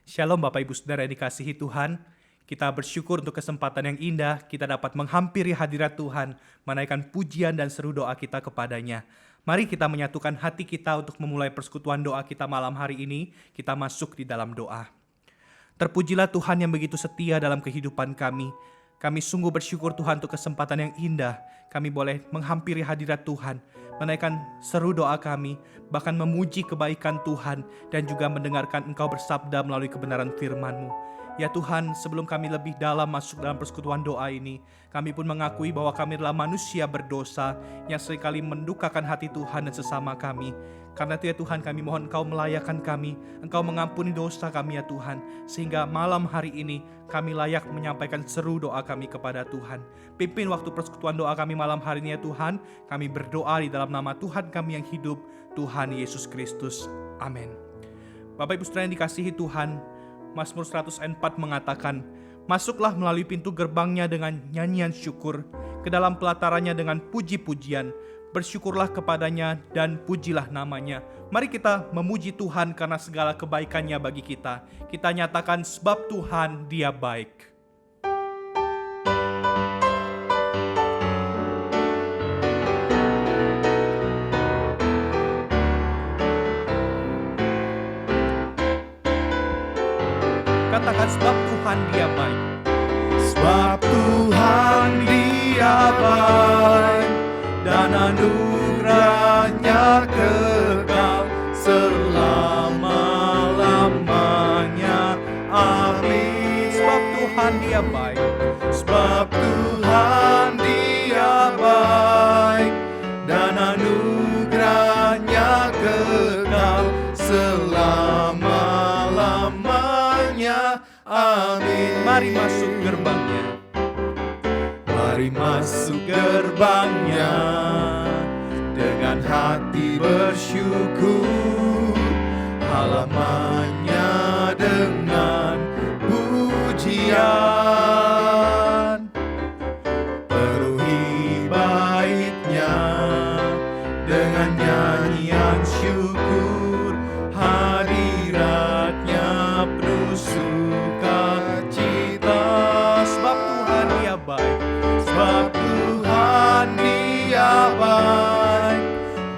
Shalom Bapak Ibu Saudara yang dikasihi Tuhan. Kita bersyukur untuk kesempatan yang indah, kita dapat menghampiri hadirat Tuhan, menaikkan pujian dan seru doa kita kepadanya. Mari kita menyatukan hati kita untuk memulai persekutuan doa kita malam hari ini. Kita masuk di dalam doa. Terpujilah Tuhan yang begitu setia dalam kehidupan kami. Kami sungguh bersyukur Tuhan untuk kesempatan yang indah. Kami boleh menghampiri hadirat Tuhan, menaikkan seru doa kami, bahkan memuji kebaikan Tuhan, dan juga mendengarkan Engkau bersabda melalui kebenaran firman-Mu. Ya Tuhan, sebelum kami lebih dalam masuk dalam persekutuan doa ini, kami pun mengakui bahwa kami adalah manusia berdosa yang seringkali mendukakan hati Tuhan dan sesama kami. Karena itu ya Tuhan, kami mohon Engkau melayakkan kami, Engkau mengampuni dosa kami ya Tuhan, sehingga malam hari ini kami layak menyampaikan seru doa kami kepada Tuhan. Pimpin waktu persekutuan doa kami malam hari ini ya Tuhan, kami berdoa di dalam nama Tuhan kami yang hidup, Tuhan Yesus Kristus. Amin. Bapak Ibu Saudara yang dikasihi Tuhan, Mazmur 104 mengatakan, masuklah melalui pintu gerbangnya dengan nyanyian syukur, ke dalam pelatarannya dengan puji-pujian, bersyukurlah kepadanya dan pujilah namanya. Mari kita memuji Tuhan karena segala kebaikannya bagi kita. Kita nyatakan sebab Tuhan Dia baik. Katakan sebab Tuhan Dia baik. Sebab Tuhan Dia baik, dan anugerahnya kekal selama-lamanya. Amin. Sebab Tuhan Dia baik. Sebab Tuhan Dia baik, dan anugerahnya kekal selama-lamanya. Amin. Mari masuk gerbangnya. Mari masuk gerbangnya dengan hati bersyukur, halamannya dengan pujian. Penuhi baitnya dengan nyanyian syukur, hadiratnya penuh sukacita. Sebab Tuhan Dia baik. Sebab Tuhan Dia baik,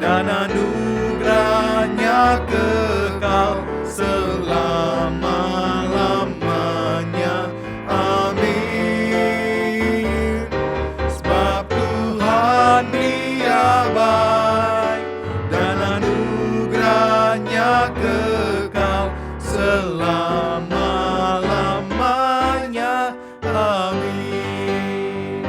dan anugerahnya kekal selama-lamanya. Amin. Sebab Tuhan Dia baik, dan anugerahnya kekal selama-lamanya. Amin.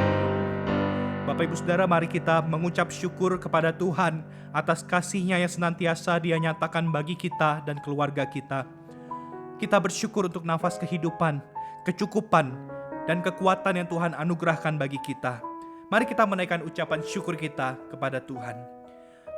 Bapak Ibu Saudara, mari kita mengucap syukur kepada Tuhan atas kasih-Nya yang senantiasa Dia nyatakan bagi kita dan keluarga kita. Kita bersyukur untuk nafas kehidupan, kecukupan, dan kekuatan yang Tuhan anugerahkan bagi kita. Mari kita menaikkan ucapan syukur kita kepada Tuhan.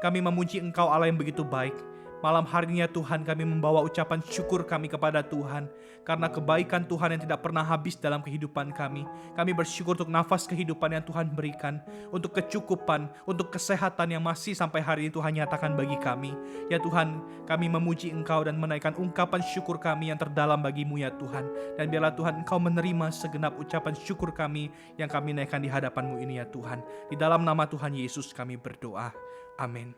Kami memuji Engkau Allah yang begitu baik. Malam hari ini ya Tuhan, kami membawa ucapan syukur kami kepada Tuhan karena kebaikan Tuhan yang tidak pernah habis dalam kehidupan kami. Kami bersyukur untuk nafas kehidupan yang Tuhan berikan, untuk kecukupan, untuk kesehatan yang masih sampai hari ini Tuhan nyatakan bagi kami. Ya Tuhan, kami memuji Engkau dan menaikkan ungkapan syukur kami yang terdalam bagi-Mu ya Tuhan. Dan biarlah Tuhan Engkau menerima segenap ucapan syukur kami yang kami naikkan di hadapan-Mu ini ya Tuhan. Di dalam nama Tuhan Yesus kami berdoa. Amin.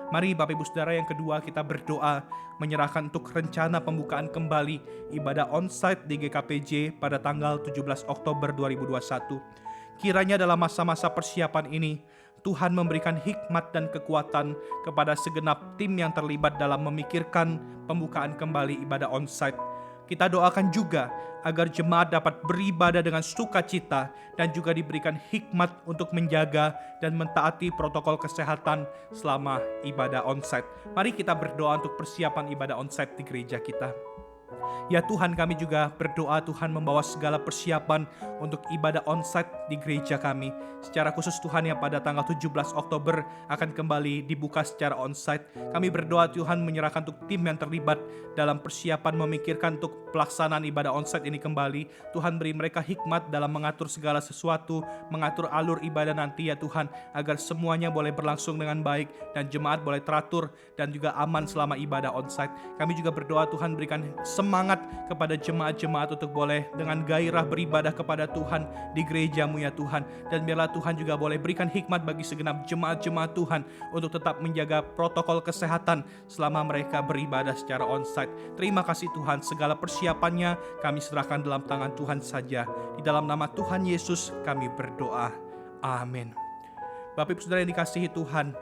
Mari Bapak Ibu Saudara, yang kedua kita berdoa menyerahkan untuk rencana pembukaan kembali ibadah onsite di GKPJ pada tanggal 17 Oktober 2021. Kiranya dalam masa-masa persiapan ini, Tuhan memberikan hikmat dan kekuatan kepada segenap tim yang terlibat dalam memikirkan pembukaan kembali ibadah onsite. Kita doakan juga agar jemaat dapat beribadah dengan sukacita dan juga diberikan hikmat untuk menjaga dan mentaati protokol kesehatan selama ibadah onsite. Mari kita berdoa untuk persiapan ibadah onsite di gereja kita. Ya Tuhan, kami juga berdoa Tuhan membawa segala persiapan untuk ibadah onsite di gereja kami. Secara khusus Tuhan yang pada tanggal 17 Oktober akan kembali dibuka secara onsite. Kami berdoa Tuhan menyerahkan untuk tim yang terlibat dalam persiapan memikirkan untuk pelaksanaan ibadah onsite ini kembali. Tuhan beri mereka hikmat dalam mengatur segala sesuatu, mengatur alur ibadah nanti ya Tuhan, agar semuanya boleh berlangsung dengan baik dan jemaat boleh teratur dan juga aman selama ibadah onsite. Kami juga berdoa Tuhan berikan semangat semangat kepada jemaat-jemaat untuk boleh dengan gairah beribadah kepada Tuhan di gereja-Mu ya Tuhan. Dan biarlah Tuhan juga boleh berikan hikmat bagi segenap jemaat-jemaat Tuhan untuk tetap menjaga protokol kesehatan selama mereka beribadah secara onsite. Terima kasih Tuhan, segala persiapannya kami serahkan dalam tangan Tuhan saja. Di dalam nama Tuhan Yesus kami berdoa. Amin. Bapak Ibu Saudara yang dikasihi Tuhan,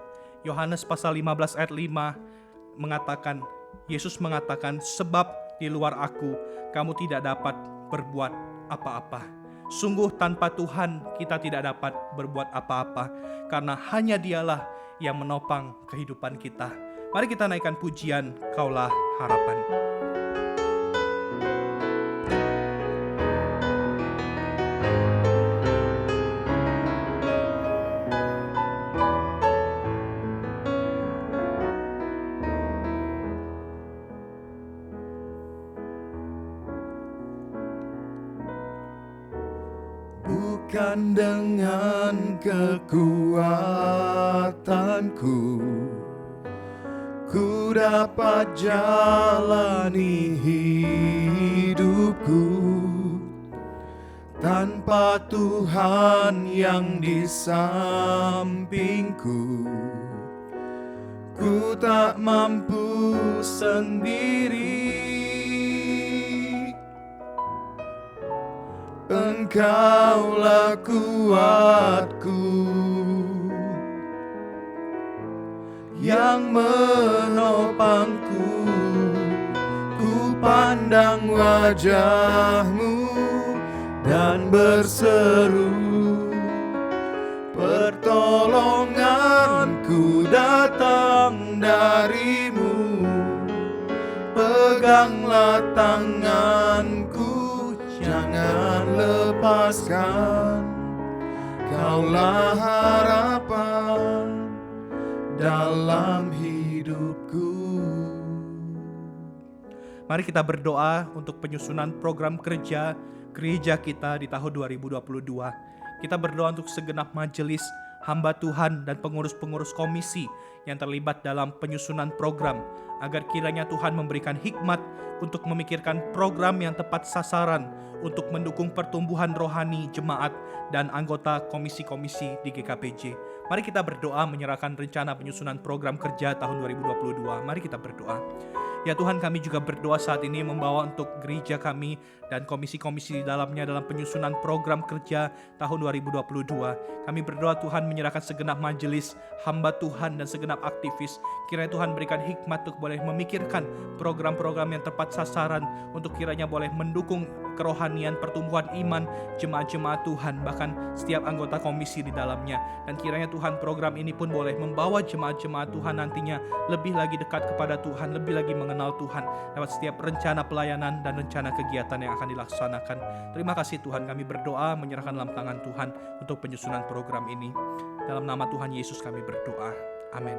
Yohanes pasal 15 ayat 5 mengatakan, Yesus mengatakan, sebab di luar aku kamu tidak dapat berbuat apa-apa. Sungguh tanpa Tuhan kita tidak dapat berbuat apa-apa, karena hanya Dialah yang menopang kehidupan kita. Mari kita naikkan pujian Kaulah Harapan. Bukan dengan kekuatanku ku dapat jalani hidupku, tanpa Tuhan yang di sampingku ku tak mampu sendiri. Engkaulah kuatku yang menopangku. Ku pandang wajah-Mu dan berseru, pertolonganku datang dari-Mu. Peganglah tanganku, jangan lepaskan. Kaulah harapan dalam hidupku. Mari kita berdoa untuk penyusunan program kerja gereja kita di tahun 2022. Kita berdoa untuk segenap majelis hamba Tuhan dan pengurus-pengurus komisi yang terlibat dalam penyusunan program, agar kiranya Tuhan memberikan hikmat untuk memikirkan program yang tepat sasaran untuk mendukung pertumbuhan rohani jemaat dan anggota komisi-komisi di GKPJ. Mari kita berdoa menyerahkan rencana penyusunan program kerja tahun 2022. Mari kita berdoa. Ya Tuhan, kami juga berdoa saat ini membawa untuk gereja kami dan komisi-komisi di dalamnya dalam penyusunan program kerja tahun 2022. Kami berdoa Tuhan menyerahkan segenap majelis, hamba Tuhan dan segenap aktivis. Kiranya Tuhan berikan hikmat untuk boleh memikirkan program-program yang tepat sasaran, untuk kiranya boleh mendukung kerohanian, pertumbuhan iman jemaat-jemaat Tuhan, bahkan setiap anggota komisi di dalamnya. Dan kiranya Tuhan program ini pun boleh membawa jemaat-jemaat Tuhan nantinya lebih lagi dekat kepada Tuhan, lebih lagi mengenal Tuhan lewat setiap rencana pelayanan dan rencana kegiatan yang akan dilaksanakan. Terima kasih Tuhan, kami berdoa menyerahkan dalam tangan Tuhan untuk penyusunan program ini. Dalam nama Tuhan Yesus kami berdoa. Amin.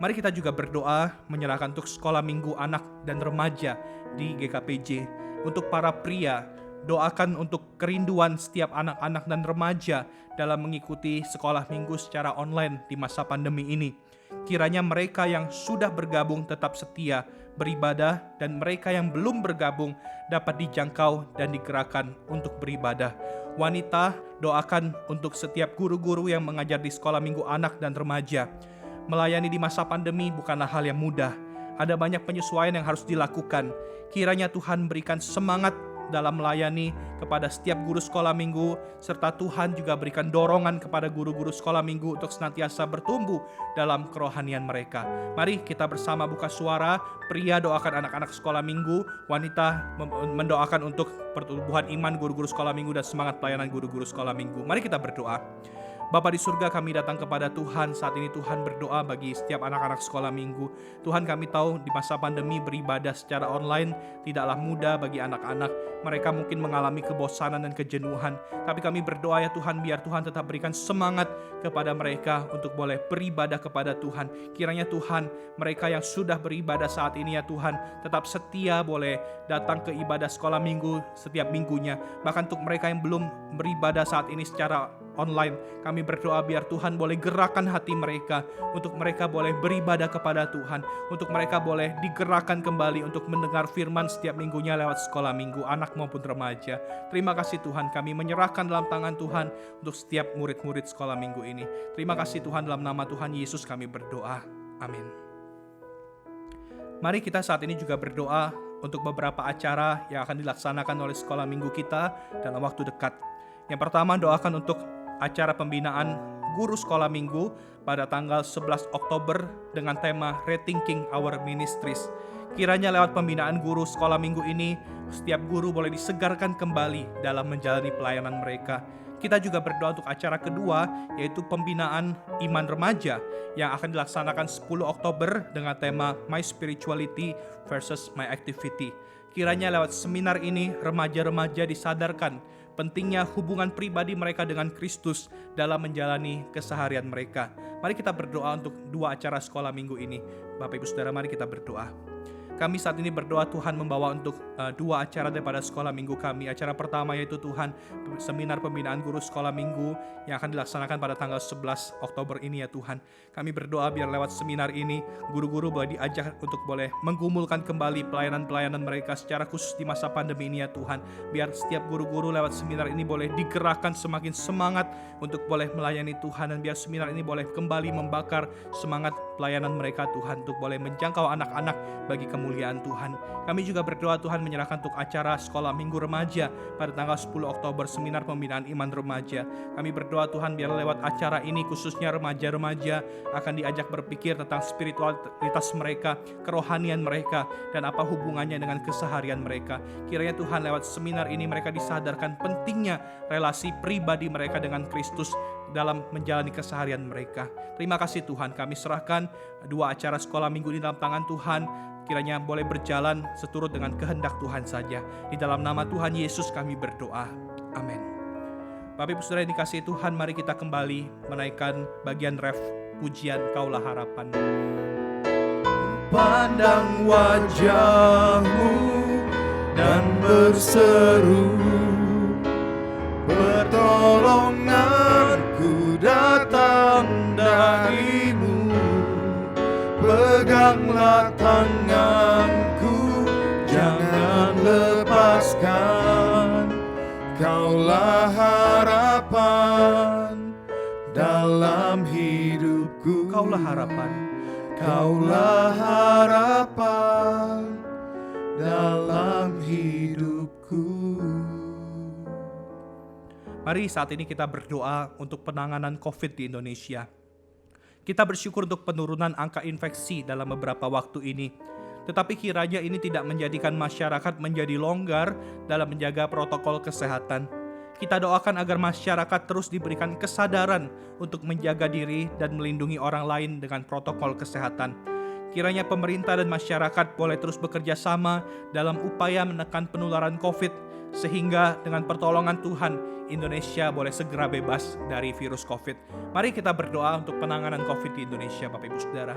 Mari kita juga berdoa menyerahkan untuk sekolah minggu anak dan remaja di GKPJ. Untuk para pria, doakan untuk kerinduan setiap anak-anak dan remaja dalam mengikuti sekolah minggu secara online di masa pandemi ini. Kiranya mereka yang sudah bergabung tetap setia beribadah, dan mereka yang belum bergabung dapat dijangkau dan digerakkan untuk beribadah. Wanita, doakan untuk setiap guru-guru yang mengajar di sekolah minggu anak dan remaja. Melayani di masa pandemi bukanlah hal yang mudah. Ada banyak penyesuaian yang harus dilakukan. Kiranya Tuhan berikan semangat dalam melayani kepada setiap guru sekolah minggu, serta Tuhan juga berikan dorongan kepada guru-guru sekolah minggu untuk senantiasa bertumbuh dalam kerohanian mereka. Mari kita bersama buka suara. Pria doakan anak-anak sekolah minggu, wanita mendoakan untuk pertumbuhan iman guru-guru sekolah minggu dan semangat pelayanan guru-guru sekolah minggu. Mari kita berdoa. Bapa di surga, kami datang kepada Tuhan saat ini. Tuhan berdoa bagi setiap anak-anak sekolah minggu. Tuhan, kami tahu di masa pandemi beribadah secara online tidaklah mudah bagi anak-anak. mereka mungkin mengalami kebosanan dan kejenuhan. Tapi kami berdoa ya Tuhan, biar Tuhan tetap berikan semangat kepada mereka untuk boleh beribadah kepada Tuhan. Kiranya Tuhan, mereka yang sudah beribadah saat ini ya Tuhan, tetap setia boleh datang ke ibadah sekolah minggu setiap minggunya. Bahkan untuk mereka yang belum beribadah saat ini secara online, kami berdoa biar Tuhan boleh gerakan hati mereka, untuk mereka boleh beribadah kepada Tuhan, untuk mereka boleh digerakkan kembali untuk mendengar firman setiap minggunya lewat sekolah minggu, anak maupun remaja. Terima kasih Tuhan, kami menyerahkan dalam tangan Tuhan untuk setiap murid-murid sekolah minggu ini. Terima kasih Tuhan, dalam nama Tuhan Yesus kami berdoa. Amin. Mari kita saat ini juga berdoa untuk beberapa acara yang akan dilaksanakan oleh sekolah minggu kita dalam waktu dekat. Yang pertama, doakan untuk acara pembinaan guru sekolah minggu pada tanggal 11 Oktober dengan tema Rethinking Our Ministries. Kiranya lewat pembinaan guru sekolah minggu ini, setiap guru boleh disegarkan kembali dalam menjalani pelayanan mereka. Kita juga berdoa untuk acara kedua, yaitu pembinaan iman remaja yang akan dilaksanakan 10 Oktober dengan tema My Spirituality versus My Activity. Kiranya lewat seminar ini, remaja-remaja disadarkan pentingnya hubungan pribadi mereka dengan Kristus dalam menjalani keseharian mereka. Mari kita berdoa untuk dua acara sekolah minggu ini. Bapak Ibu Saudara, mari kita berdoa. Kami saat ini berdoa Tuhan membawa untuk dua acara daripada sekolah minggu kami. Acara pertama yaitu Tuhan seminar pembinaan guru sekolah minggu yang akan dilaksanakan pada tanggal 11 Oktober ini ya Tuhan. Kami berdoa biar lewat seminar ini guru-guru boleh diajak untuk boleh menggumulkan kembali pelayanan-pelayanan mereka secara khusus di masa pandemi ini ya Tuhan. Biar setiap guru-guru lewat seminar ini boleh digerakkan semakin semangat untuk boleh melayani Tuhan, dan biar seminar ini boleh kembali membakar semangat pelayanan mereka Tuhan, untuk boleh menjangkau anak-anak bagi kemuliaan Tuhan. Kami juga berdoa Tuhan menyerahkan untuk acara sekolah minggu remaja pada tanggal 10 Oktober seminar pembinaan iman remaja. Kami berdoa Tuhan biar lewat acara ini khususnya remaja-remaja akan diajak berpikir tentang spiritualitas mereka, kerohanian mereka, dan apa hubungannya dengan keseharian mereka. Kiranya Tuhan lewat seminar ini mereka disadarkan pentingnya relasi pribadi mereka dengan Kristus dalam menjalani keseharian mereka. Terima kasih Tuhan, kami serahkan dua acara sekolah minggu ini dalam tangan Tuhan. Kiranya boleh berjalan seturut dengan kehendak Tuhan saja. Di dalam nama Tuhan Yesus kami berdoa. Amin. Bapak Ibu Saudara yang dikasihi Tuhan, mari kita kembali menaikkan bagian ref pujian Kaulah Harapan. Pandang wajah-Mu dan berseru, pertolonganku datang dari-Mu. Peganglah tanganku, jangan lepaskan. Kaulah harapan dalam hidupku. Kaulah harapan. Kaulah harapan dalam hidupku. Mari saat ini kita berdoa untuk penanganan COVID di Indonesia. Kita bersyukur untuk penurunan angka infeksi dalam beberapa waktu ini. Tetapi kiranya ini tidak menjadikan masyarakat menjadi longgar dalam menjaga protokol kesehatan. Kita doakan agar masyarakat terus diberikan kesadaran untuk menjaga diri dan melindungi orang lain dengan protokol kesehatan. Kiranya pemerintah dan masyarakat boleh terus bekerja sama dalam upaya menekan penularan COVID, sehingga dengan pertolongan Tuhan, Indonesia boleh segera bebas dari virus COVID. Mari kita berdoa untuk penanganan COVID di Indonesia, Bapak Ibu Saudara.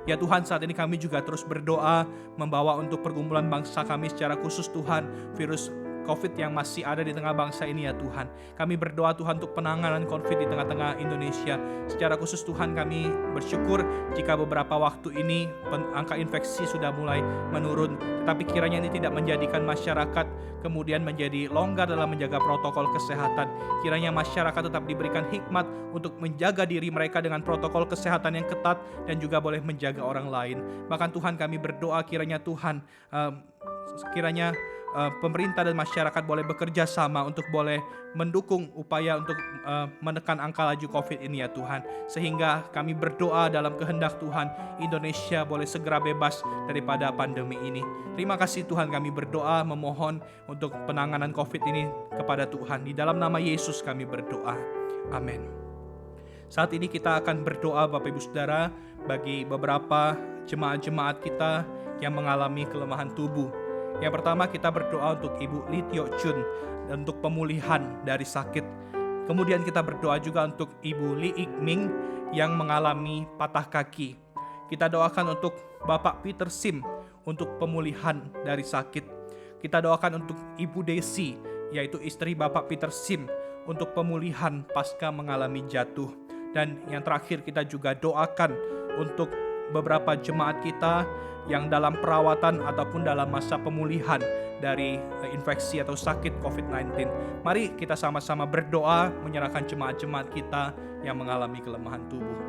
Ya Tuhan, saat ini kami juga terus berdoa membawa untuk pergumulan bangsa kami secara khusus Tuhan, virus COVID yang masih ada di tengah bangsa ini ya Tuhan. Kami berdoa Tuhan untuk penanganan COVID di tengah-tengah Indonesia. Secara khusus Tuhan, kami bersyukur jika beberapa waktu ini angka infeksi sudah mulai menurun. Tetapi kiranya ini tidak menjadikan masyarakat kemudian menjadi longgar dalam menjaga protokol kesehatan. Kiranya masyarakat tetap diberikan hikmat untuk menjaga diri mereka dengan protokol kesehatan yang ketat dan juga boleh menjaga orang lain. Bahkan Tuhan, kami berdoa kiranya Tuhan, pemerintah dan masyarakat boleh bekerja sama untuk boleh mendukung upaya untuk menekan angka laju COVID ini ya Tuhan. Sehingga kami berdoa dalam kehendak Tuhan, Indonesia boleh segera bebas daripada pandemi ini. Terima kasih Tuhan, kami berdoa memohon untuk penanganan COVID ini kepada Tuhan. Di dalam nama Yesus kami berdoa. Amin. Saat ini kita akan berdoa Bapak Ibu Saudara bagi beberapa jemaat-jemaat kita yang mengalami kelemahan tubuh. Yang pertama kita berdoa untuk Ibu Lee Tio Chun untuk pemulihan dari sakit. Kemudian kita berdoa juga untuk Ibu Lee Ik Ming yang mengalami patah kaki. Kita doakan untuk Bapak Peter Sim untuk pemulihan dari sakit. Kita doakan untuk Ibu Desi, yaitu istri Bapak Peter Sim, untuk pemulihan pasca mengalami jatuh. Dan yang terakhir kita juga doakan untuk beberapa jemaat kita yang dalam perawatan ataupun dalam masa pemulihan dari infeksi atau sakit COVID-19. Mari kita sama-sama berdoa menyerahkan jemaat-jemaat kita yang mengalami kelemahan tubuh.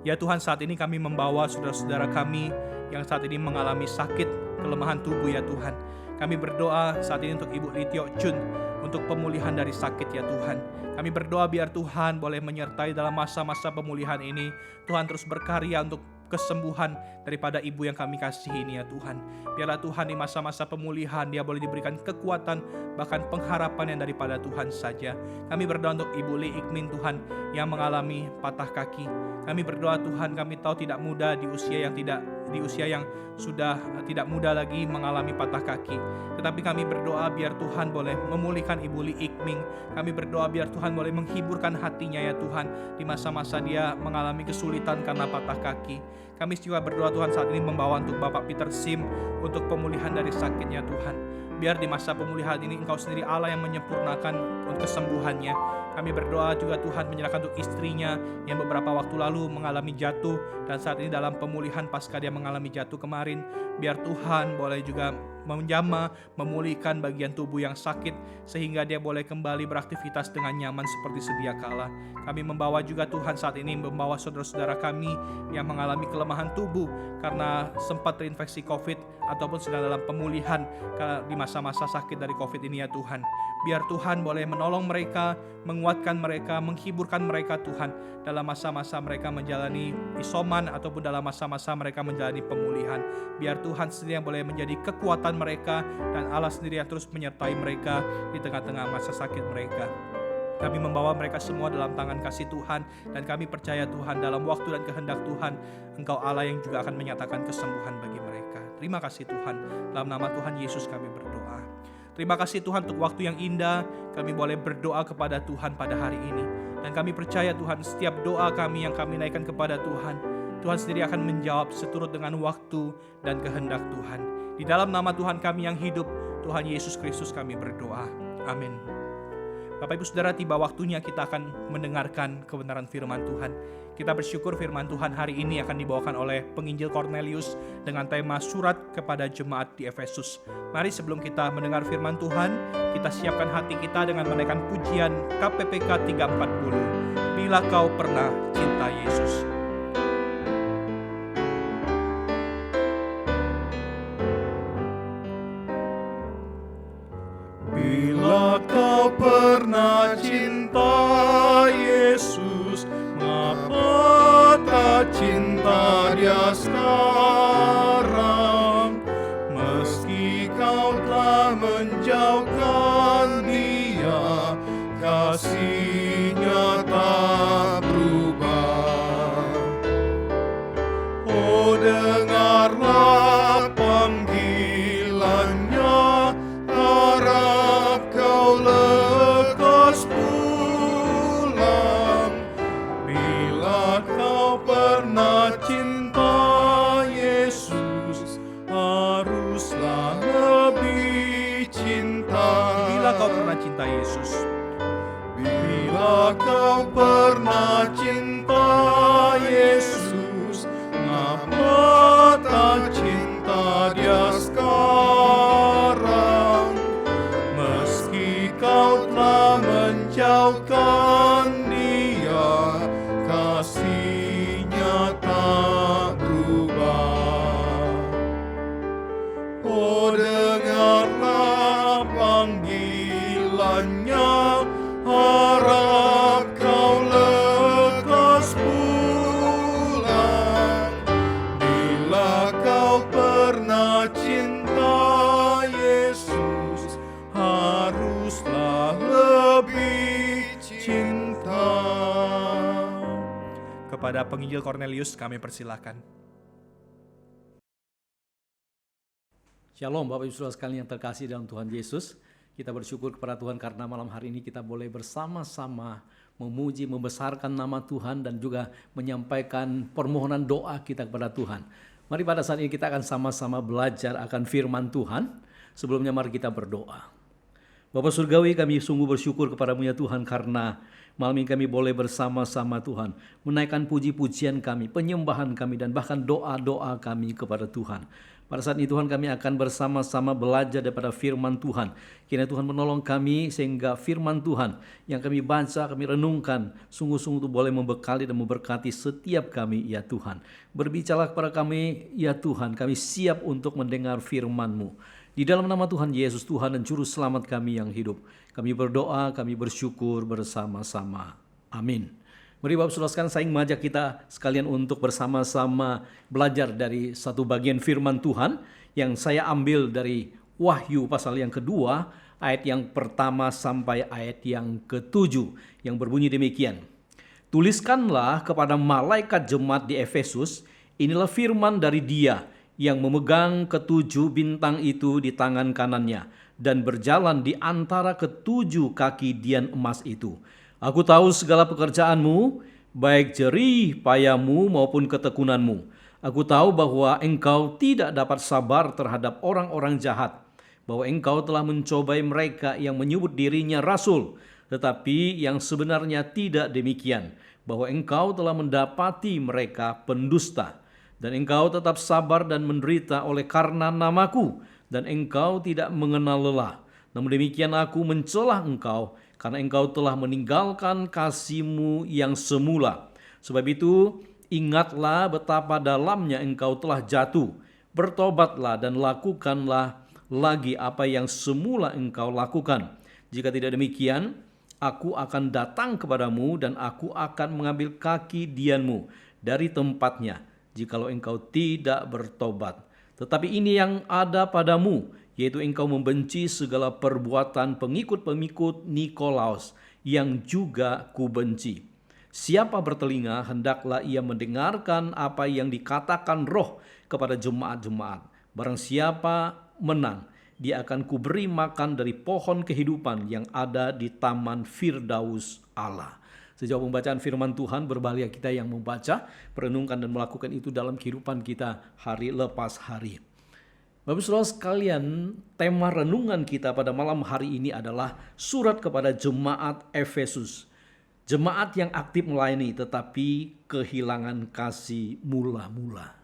Ya Tuhan, saat ini kami membawa saudara-saudara kami yang saat ini mengalami sakit, kelemahan tubuh ya Tuhan. Kami berdoa saat ini untuk Ibu Lee Tio Chun untuk pemulihan dari sakit ya Tuhan. Kami berdoa biar Tuhan boleh menyertai dalam masa-masa pemulihan ini. Tuhan terus berkarya untuk kesembuhan daripada ibu yang kami kasihi ini ya Tuhan. Biarlah Tuhan di masa-masa pemulihan dia boleh diberikan kekuatan, bahkan pengharapan yang daripada Tuhan saja. Kami berdoa untuk Ibu Lee Ik Ming Tuhan yang mengalami patah kaki. Kami berdoa Tuhan, kami tahu tidak mudah di usia yang sudah tidak muda lagi mengalami patah kaki. Tetapi kami berdoa biar Tuhan boleh memulihkan Ibu Lee Ik Ming. Kami berdoa biar Tuhan boleh menghiburkan hatinya ya Tuhan di masa-masa dia mengalami kesulitan karena patah kaki. Kami juga berdoa Tuhan saat ini membawa untuk Bapak Peter Sim untuk pemulihan dari sakitnya Tuhan. Biar di masa pemulihan ini Engkau sendiri Allah yang menyempurnakan kesembuhannya. Kami berdoa juga Tuhan menyerahkan untuk istrinya yang beberapa waktu lalu mengalami jatuh dan saat ini dalam pemulihan pasca dia mengalami jatuh kemarin. Biar Tuhan boleh juga menjamah, memulihkan bagian tubuh yang sakit sehingga dia boleh kembali beraktivitas dengan nyaman seperti sedia kala. Kami membawa juga Tuhan saat ini membawa saudara-saudara kami yang mengalami kelemahan tubuh karena sempat terinfeksi COVID ataupun sedang dalam pemulihan di masa-masa sakit dari COVID ini ya Tuhan. Biar Tuhan boleh menolong mereka, menguatkan mereka, menghiburkan mereka Tuhan dalam masa-masa mereka menjalani isoman ataupun dalam masa-masa mereka menjalani pemulihan. Biar Tuhan sendiri yang boleh menjadi kekuatan mereka dan Allah sendiri yang terus menyertai mereka di tengah-tengah masa sakit mereka. Kami membawa mereka semua dalam tangan kasih Tuhan dan kami percaya Tuhan dalam waktu dan kehendak Tuhan Engkau Allah yang juga akan menyatakan kesembuhan bagi mereka. Terima kasih Tuhan, dalam nama Tuhan Yesus kami berdoa. Terima kasih Tuhan untuk waktu yang indah kami boleh berdoa kepada Tuhan pada hari ini. Dan kami percaya Tuhan setiap doa kami yang kami naikkan kepada Tuhan, Tuhan sendiri akan menjawab seturut dengan waktu dan kehendak Tuhan. Di dalam nama Tuhan kami yang hidup, Tuhan Yesus Kristus kami berdoa. Amin. Bapak Ibu Saudara, tiba waktunya kita akan mendengarkan kebenaran firman Tuhan. Kita bersyukur firman Tuhan hari ini akan dibawakan oleh penginjil Cornelius dengan tema surat kepada jemaat di Efesus. Mari sebelum kita mendengar firman Tuhan, kita siapkan hati kita dengan menaikkan pujian KPPK 340. Bila kau pernah cinta Yesus. Bila kau pernah cinta Yesus, mengapa tak cinta Dia sekarang? Meski kau telah menjauhkan Dia, kasih-Nya tak berubah. Oh, dengarlah panggilan-Nya, harap kau lekas pulang. Bila kau pernah cinta Yesus, haruslah lebih cinta. Bila kau pernah cinta Yesus. Bila kau pernah cinta Yesus, ngapa tak cinta Dia sekarang? Meski kau telah menjauhkan Dia, kasih-Nya tak berubah. Oh, dengarlah panggilan-Nya, harap kau lekas pulang. Bila kau pernah cinta Yesus, haruslah lebih cinta. Kepada penginjil Cornelius kami persilakan. Shalom Bapak Ibu Saudara sekalian yang terkasih dalam Tuhan Yesus. Kita bersyukur kepada Tuhan karena malam hari ini kita boleh bersama-sama memuji, membesarkan nama Tuhan dan juga menyampaikan permohonan doa kita kepada Tuhan. Mari pada saat ini kita akan sama-sama belajar akan firman Tuhan. Sebelumnya mari kita berdoa. Bapa Surgawi, kami sungguh bersyukur kepadamu ya Tuhan karena malam ini kami boleh bersama-sama Tuhan menaikkan puji-pujian kami, penyembahan kami dan bahkan doa-doa kami kepada Tuhan. Pada saat ini Tuhan kami akan bersama-sama belajar daripada firman Tuhan. Kiranya Tuhan menolong kami sehingga firman Tuhan yang kami baca, kami renungkan, sungguh-sungguh itu boleh membekali dan memberkati setiap kami ya Tuhan. Berbicaralah kepada kami ya Tuhan, kami siap untuk mendengar firman-Mu. Di dalam nama Tuhan Yesus, Tuhan dan Juru Selamat kami yang hidup, kami berdoa, kami bersyukur bersama-sama. Amin. Mari Bapak Saudara sekalian, saya mengajak kita sekalian untuk bersama-sama belajar dari satu bagian firman Tuhan yang saya ambil dari Wahyu pasal yang kedua, ayat yang pertama sampai ayat yang ke-7 yang berbunyi demikian. Tuliskanlah kepada malaikat jemaat di Efesus, inilah firman dari Dia yang memegang ketujuh bintang itu di tangan kanannya dan berjalan di antara ketujuh kaki dian emas itu. Aku tahu segala pekerjaanmu, baik jerih payamu maupun ketekunanmu. Aku tahu bahwa engkau tidak dapat sabar terhadap orang-orang jahat, bahwa engkau telah mencobai mereka yang menyebut dirinya rasul, tetapi yang sebenarnya tidak demikian, bahwa engkau telah mendapati mereka pendusta. Dan engkau tetap sabar dan menderita oleh karena namaku, dan engkau tidak mengenal lelah. Namun demikian aku mencelah engkau, karena engkau telah meninggalkan kasih-Mu yang semula. Sebab itu, ingatlah betapa dalamnya engkau telah jatuh. Bertobatlah dan lakukanlah lagi apa yang semula engkau lakukan. Jika tidak demikian, aku akan datang kepadamu dan aku akan mengambil kaki dianmu dari tempatnya, jikalau engkau tidak bertobat. Tetapi ini yang ada padamu, yaitu engkau membenci segala perbuatan pengikut-pengikut Nikolaus yang juga kubenci. Siapa bertelinga, hendaklah ia mendengarkan apa yang dikatakan Roh kepada jemaat-jemaat. Barang siapa menang, dia akan kuberi makan dari pohon kehidupan yang ada di taman Firdaus Allah. Sejauh pembacaan firman Tuhan, berbahagia kita yang membaca, merenungkan dan melakukan itu dalam kehidupan kita hari lepas hari. Bapak Saudara sekalian, tema renungan kita pada malam hari ini adalah surat kepada jemaat Efesus. Jemaat yang aktif melayani tetapi kehilangan kasih mula-mula.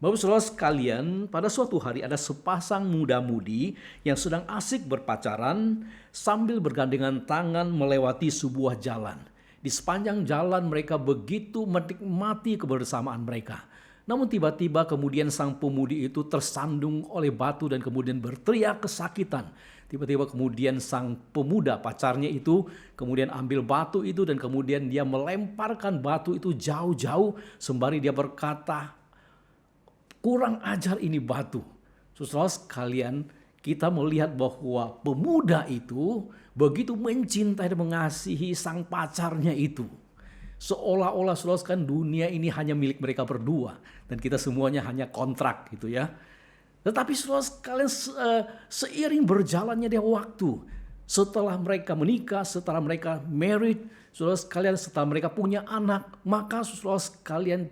Bapak Saudara sekalian, pada suatu hari ada sepasang muda-mudi yang sedang asik berpacaran sambil bergandengan tangan melewati sebuah jalan. Di sepanjang jalan mereka begitu menikmati kebersamaan mereka. Namun tiba-tiba kemudian sang pemudi itu tersandung oleh batu dan kemudian berteriak kesakitan. Tiba-tiba kemudian sang pemuda pacarnya itu kemudian ambil batu itu dan kemudian dia melemparkan batu itu jauh-jauh sembari dia berkata, kurang ajar ini batu. Saudara sekalian, kita melihat bahwa pemuda itu begitu mencintai dan mengasihi sang pacarnya itu. Seolah-olah saudara sekalian dunia ini hanya milik mereka berdua. Dan kita semuanya hanya kontrak gitu ya. Tetapi saudara sekalian seiring berjalannya dia waktu. Setelah mereka menikah, setelah mereka married, saudara sekalian setelah mereka punya anak. Maka saudara sekalian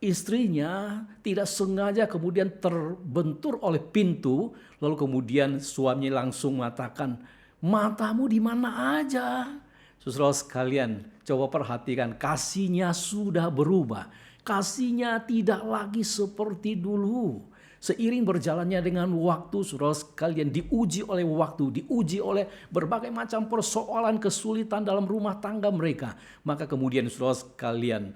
istrinya tidak sengaja kemudian terbentur oleh pintu. Lalu kemudian suaminya langsung mengatakan, matamu di mana aja? Saudara sekalian, coba perhatikan, kasihnya sudah berubah. Kasihnya tidak lagi seperti dulu. Seiring berjalannya dengan waktu, saudara sekalian diuji oleh waktu, diuji oleh berbagai macam persoalan kesulitan dalam rumah tangga mereka. Maka kemudian saudara sekalian,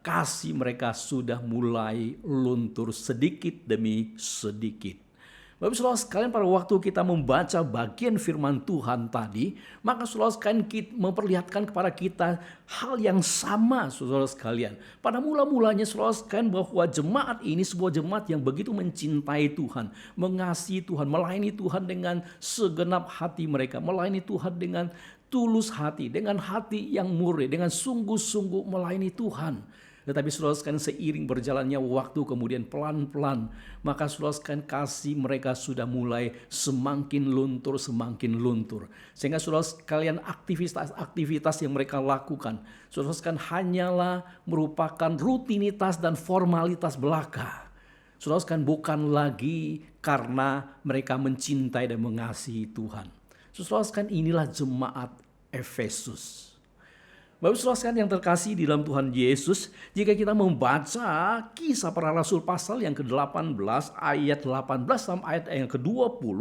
kasih mereka sudah mulai luntur sedikit demi sedikit. Bapak saudara sekalian, pada waktu kita membaca bagian firman Tuhan tadi, maka saudara sekalian memperlihatkan kepada kita hal yang sama saudara sekalian. Pada mula-mulanya saudara sekalian bahwa jemaat ini sebuah jemaat yang begitu mencintai Tuhan, mengasihi Tuhan, melayani Tuhan dengan segenap hati mereka, melayani Tuhan dengan tulus hati, dengan hati yang murni, dengan sungguh-sungguh melayani Tuhan. Tetapi saudara sekalian, seiring berjalannya waktu, kemudian pelan-pelan, maka saudara sekalian, kasih mereka sudah mulai semakin luntur, semakin luntur. Sehingga saudara sekalian, aktivitas-aktivitas yang mereka lakukan, saudara sekalian, hanyalah merupakan rutinitas dan formalitas belaka. Saudara sekalian, bukan lagi karena mereka mencintai dan mengasihi Tuhan. Saudara sekalian, inilah jemaat Efesus. Bapak saudara sekalian yang terkasih di dalam Tuhan Yesus, jika kita membaca Kisah Para Rasul pasal yang ke-18 ayat 18 sampai ayat yang ke-20,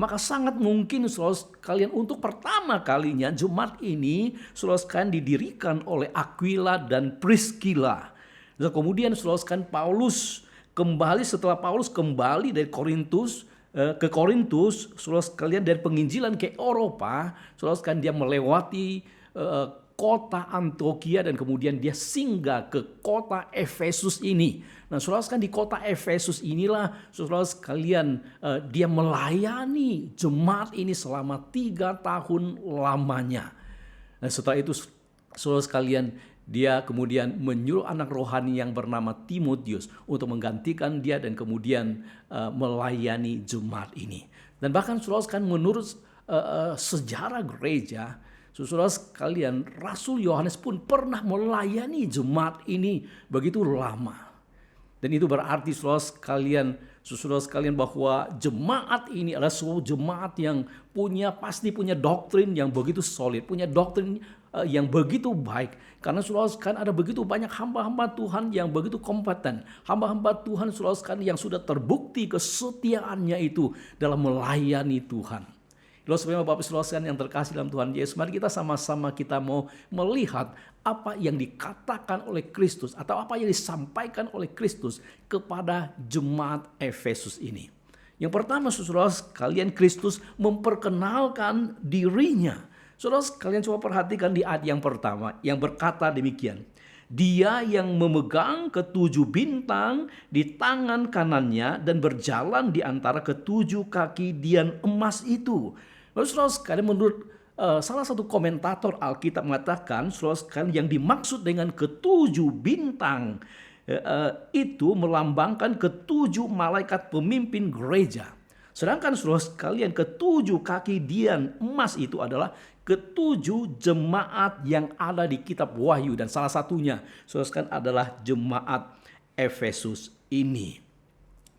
maka sangat mungkin saudara sekalian untuk pertama kalinya jemaat ini saudara sekalian didirikan oleh Aquila dan Priscilla. Dan kemudian saudara sekalian Paulus kembali, setelah Paulus kembali dari Korintus ke Korintus, saudara sekalian, dari penginjilan ke Eropa, saudara sekalian, dia melewati kota Antioquia dan kemudian dia singgah ke kota Efesus ini. Nah, saudara sekalian, di kota Efesus inilah saudara sekalian dia melayani jemaat ini selama 3 tahun lamanya. Nah, setelah itu saudara sekalian, dia kemudian menyuruh anak rohani yang bernama Timotius untuk menggantikan dia dan kemudian melayani jemaat ini. Dan bahkan saudara sekalian, menurut sejarah gereja, saudara sekalian, Rasul Yohanes pun pernah melayani jemaat ini begitu lama. Dan itu berarti saudara sekalian bahwa jemaat ini adalah sebuah jemaat yang pasti punya doktrin yang begitu solid, punya doktrin yang begitu baik. Karena saudara sekalian, ada begitu banyak hamba-hamba Tuhan yang begitu kompeten. Hamba-hamba Tuhan saudara sekalian yang sudah terbukti kesetiaannya itu dalam melayani Tuhan. Lalu sebenarnya Bapak saudara sekalian yang terkasih dalam Tuhan Yesus, mari kita sama-sama kita mau melihat apa yang dikatakan oleh Kristus atau apa yang disampaikan oleh Kristus kepada jemaat Efesus ini. Yang pertama saudara sekalian, Kristus memperkenalkan dirinya. Saudara sekalian, coba perhatikan di ayat yang pertama yang berkata demikian. Dia yang memegang ke-7 bintang di tangan kanannya dan berjalan di antara ke-7 kaki dian emas itu. Lalu saudara sekalian, menurut salah satu komentator Alkitab mengatakan, saudara sekalian, yang dimaksud dengan ke-7 bintang itu melambangkan ke-7 malaikat pemimpin gereja. Sedangkan saudara sekalian, ke-7 kaki dian emas itu adalah ke-7 jemaat yang ada di kitab Wahyu, dan salah satunya saudara sekalian adalah jemaat Efesus ini.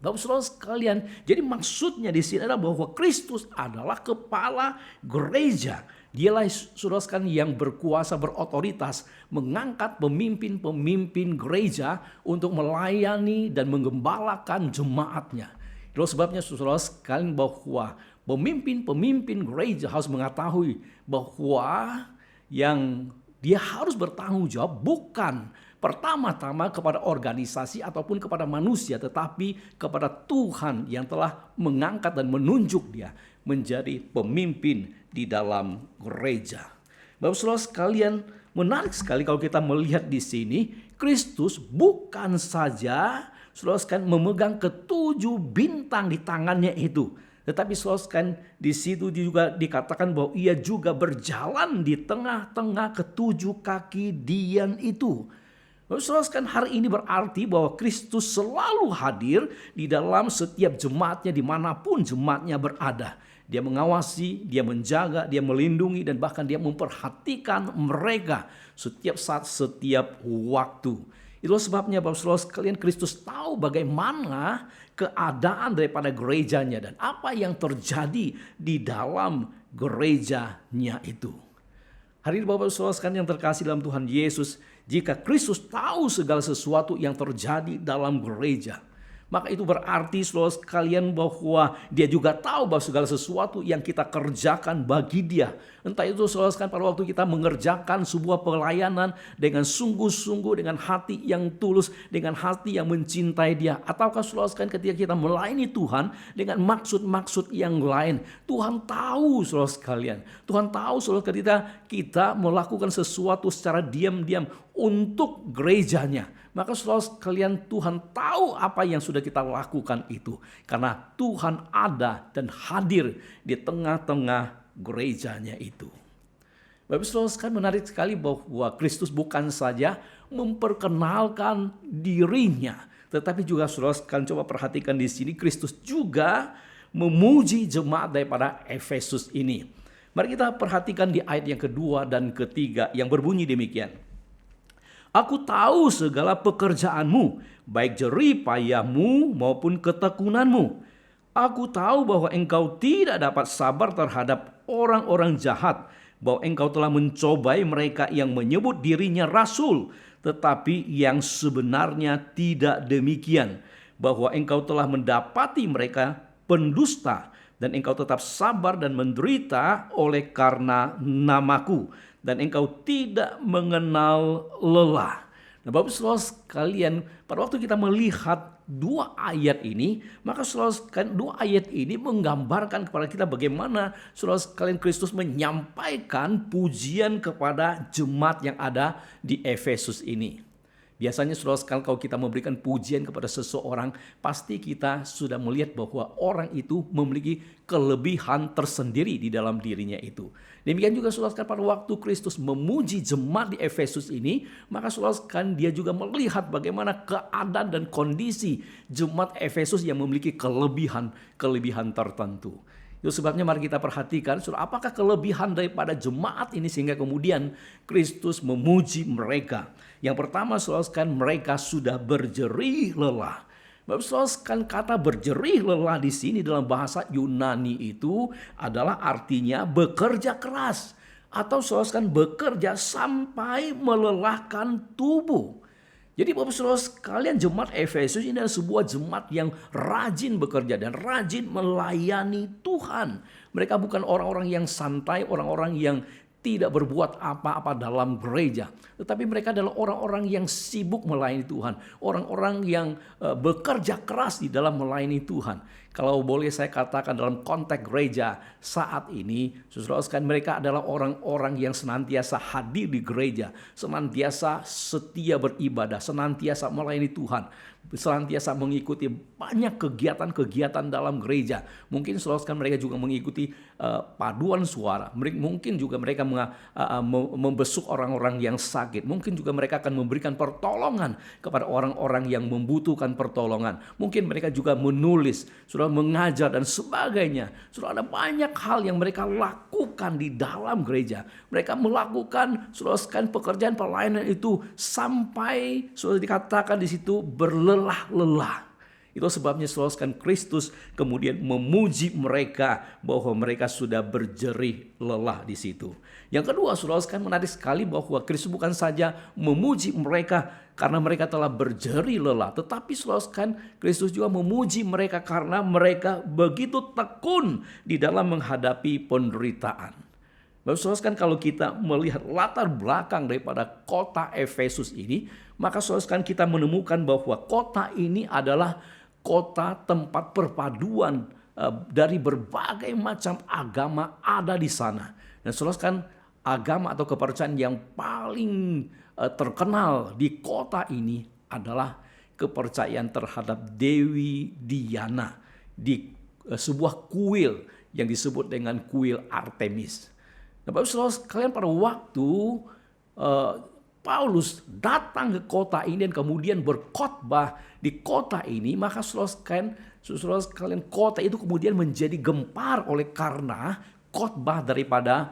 Bapak saudara sekalian, jadi maksudnya di sini adalah bahwa Kristus adalah kepala gereja. Dialah saudara sekalian yang berkuasa, berotoritas, mengangkat pemimpin-pemimpin gereja untuk melayani dan menggembalakan jemaatnya. Itu sebabnya saudara sekalian bahwa pemimpin-pemimpin gereja harus mengetahui bahwa yang dia harus bertanggung jawab bukan pertama-tama kepada organisasi ataupun kepada manusia, tetapi kepada Tuhan yang telah mengangkat dan menunjuk dia menjadi pemimpin di dalam gereja. Bapak saudara sekalian, menarik sekali kalau kita melihat di sini, Kristus bukan saja saudara sekalian memegang ke-7 bintang di tangannya itu, tetapi saudara sekalian, di situ juga dikatakan bahwa ia juga berjalan di tengah-tengah ke-7 kaki dian itu. Saudara sekalian, hari ini berarti bahwa Kristus selalu hadir di dalam setiap jemaatnya dimanapun jemaatnya berada. Dia mengawasi, dia menjaga, dia melindungi, dan bahkan dia memperhatikan mereka setiap saat, setiap waktu. Itulah sebabnya Bapak saudara sekalian, Kristus tahu bagaimana keadaan daripada gerejanya dan apa yang terjadi di dalam gerejanya itu. Hari ini Bapak saudara sekalian yang terkasih dalam Tuhan Yesus, jika Kristus tahu segala sesuatu yang terjadi dalam gereja, maka itu berarti saudara sekalian bahwa dia juga tahu bahwa segala sesuatu yang kita kerjakan bagi dia. Entah itu saudara sekalian pada waktu kita mengerjakan sebuah pelayanan dengan sungguh-sungguh, dengan hati yang tulus, dengan hati yang mencintai dia. Ataukah saudara sekalian ketika kita melayani Tuhan dengan maksud-maksud yang lain. Tuhan tahu saudara sekalian. Tuhan tahu saudara ketika kita melakukan sesuatu secara diam-diam untuk gerejanya. Maka saudara sekalian, Tuhan tahu apa yang sudah kita lakukan itu. Karena Tuhan ada dan hadir di tengah-tengah gerejanya itu. Bapak Saudara sekalian, menarik sekali bahwa Kristus bukan saja memperkenalkan dirinya, tetapi juga saudara sekalian coba perhatikan di sini, Kristus juga memuji jemaat daripada Efesus ini. Mari kita perhatikan di ayat yang kedua dan ketiga yang berbunyi demikian. Aku tahu segala pekerjaanmu, baik jerih payahmu maupun ketekunanmu. Aku tahu bahwa engkau tidak dapat sabar terhadap orang-orang jahat, bahwa engkau telah mencobai mereka yang menyebut dirinya rasul, tetapi yang sebenarnya tidak demikian, bahwa engkau telah mendapati mereka pendusta, dan engkau tetap sabar dan menderita oleh karena namaku, dan engkau tidak mengenal lelah. Nah, Bapak Saudara sekalian, pada waktu kita melihat dua ayat ini, maka saudara sekalian, dua ayat ini menggambarkan kepada kita bagaimana saudara sekalian Kristus menyampaikan pujian kepada jemaat yang ada di Efesus ini. Biasanya saudara sekalian, kalau kita memberikan pujian kepada seseorang, pasti kita sudah melihat bahwa orang itu memiliki kelebihan tersendiri di dalam dirinya itu. Demikian juga saudara sekalian, pada waktu Kristus memuji jemaat di Efesus ini, maka saudara sekalian dia juga melihat bagaimana keadaan dan kondisi jemaat Efesus yang memiliki kelebihan tertentu. Itu sebabnya mari kita perhatikan, saudara, apakah kelebihan daripada jemaat ini sehingga kemudian Kristus memuji mereka. Yang pertama, saudara sekalian, mereka sudah berjerih lelah. Bapak saudara sekalian, kata berjerih lelah di sini dalam bahasa Yunani itu adalah artinya bekerja keras, atau saudara sekalian bekerja sampai melelahkan tubuh. Jadi Bapak Saudara sekalian, jemaat Efesus ini adalah sebuah jemaat yang rajin bekerja dan rajin melayani Tuhan. Mereka bukan orang-orang yang santai, orang-orang yang tidak berbuat apa-apa dalam gereja. Tetapi mereka adalah orang-orang yang sibuk melayani Tuhan. Orang-orang yang bekerja keras di dalam melayani Tuhan. Kalau boleh saya katakan dalam konteks gereja saat ini, saudara sekalian, mereka adalah orang-orang yang senantiasa hadir di gereja, senantiasa setia beribadah, senantiasa melayani Tuhan, senantiasa mengikuti banyak kegiatan-kegiatan dalam gereja. Mungkin saudara sekalian, mereka juga mengikuti paduan suara. Mungkin juga mereka membesuk orang-orang yang sakit. Mungkin juga mereka akan memberikan pertolongan kepada orang-orang yang membutuhkan pertolongan. Mungkin mereka juga menulis, mengajar dan sebagainya. Sudah ada banyak hal yang mereka lakukan di dalam gereja. Mereka melakukan pekerjaan pelayanan itu sampai sudah dikatakan di situ berlelah-lelah. Itu sebabnya Kristus kemudian memuji mereka bahwa mereka sudah berjerih lelah di situ. Yang kedua, menarik sekali bahwa Kristus bukan saja memuji mereka karena mereka telah berjerih lelah, tetapi Kristus juga memuji mereka karena mereka begitu tekun di dalam menghadapi penderitaan. Bapak kalau kita melihat latar belakang daripada kota Efesus ini, maka kita menemukan bahwa kota ini adalah kota tempat perpaduan dari berbagai macam agama ada di sana. Dan agama atau kepercayaan yang paling terkenal di kota ini adalah kepercayaan terhadap Dewi Diana di sebuah kuil yang disebut dengan kuil Artemis. Nah, Bapak Saudara sekalian, pada waktu Paulus datang ke kota ini dan kemudian berkhotbah di kota ini, maka saudara sekalian, kota itu kemudian menjadi gempar oleh karena khotbah daripada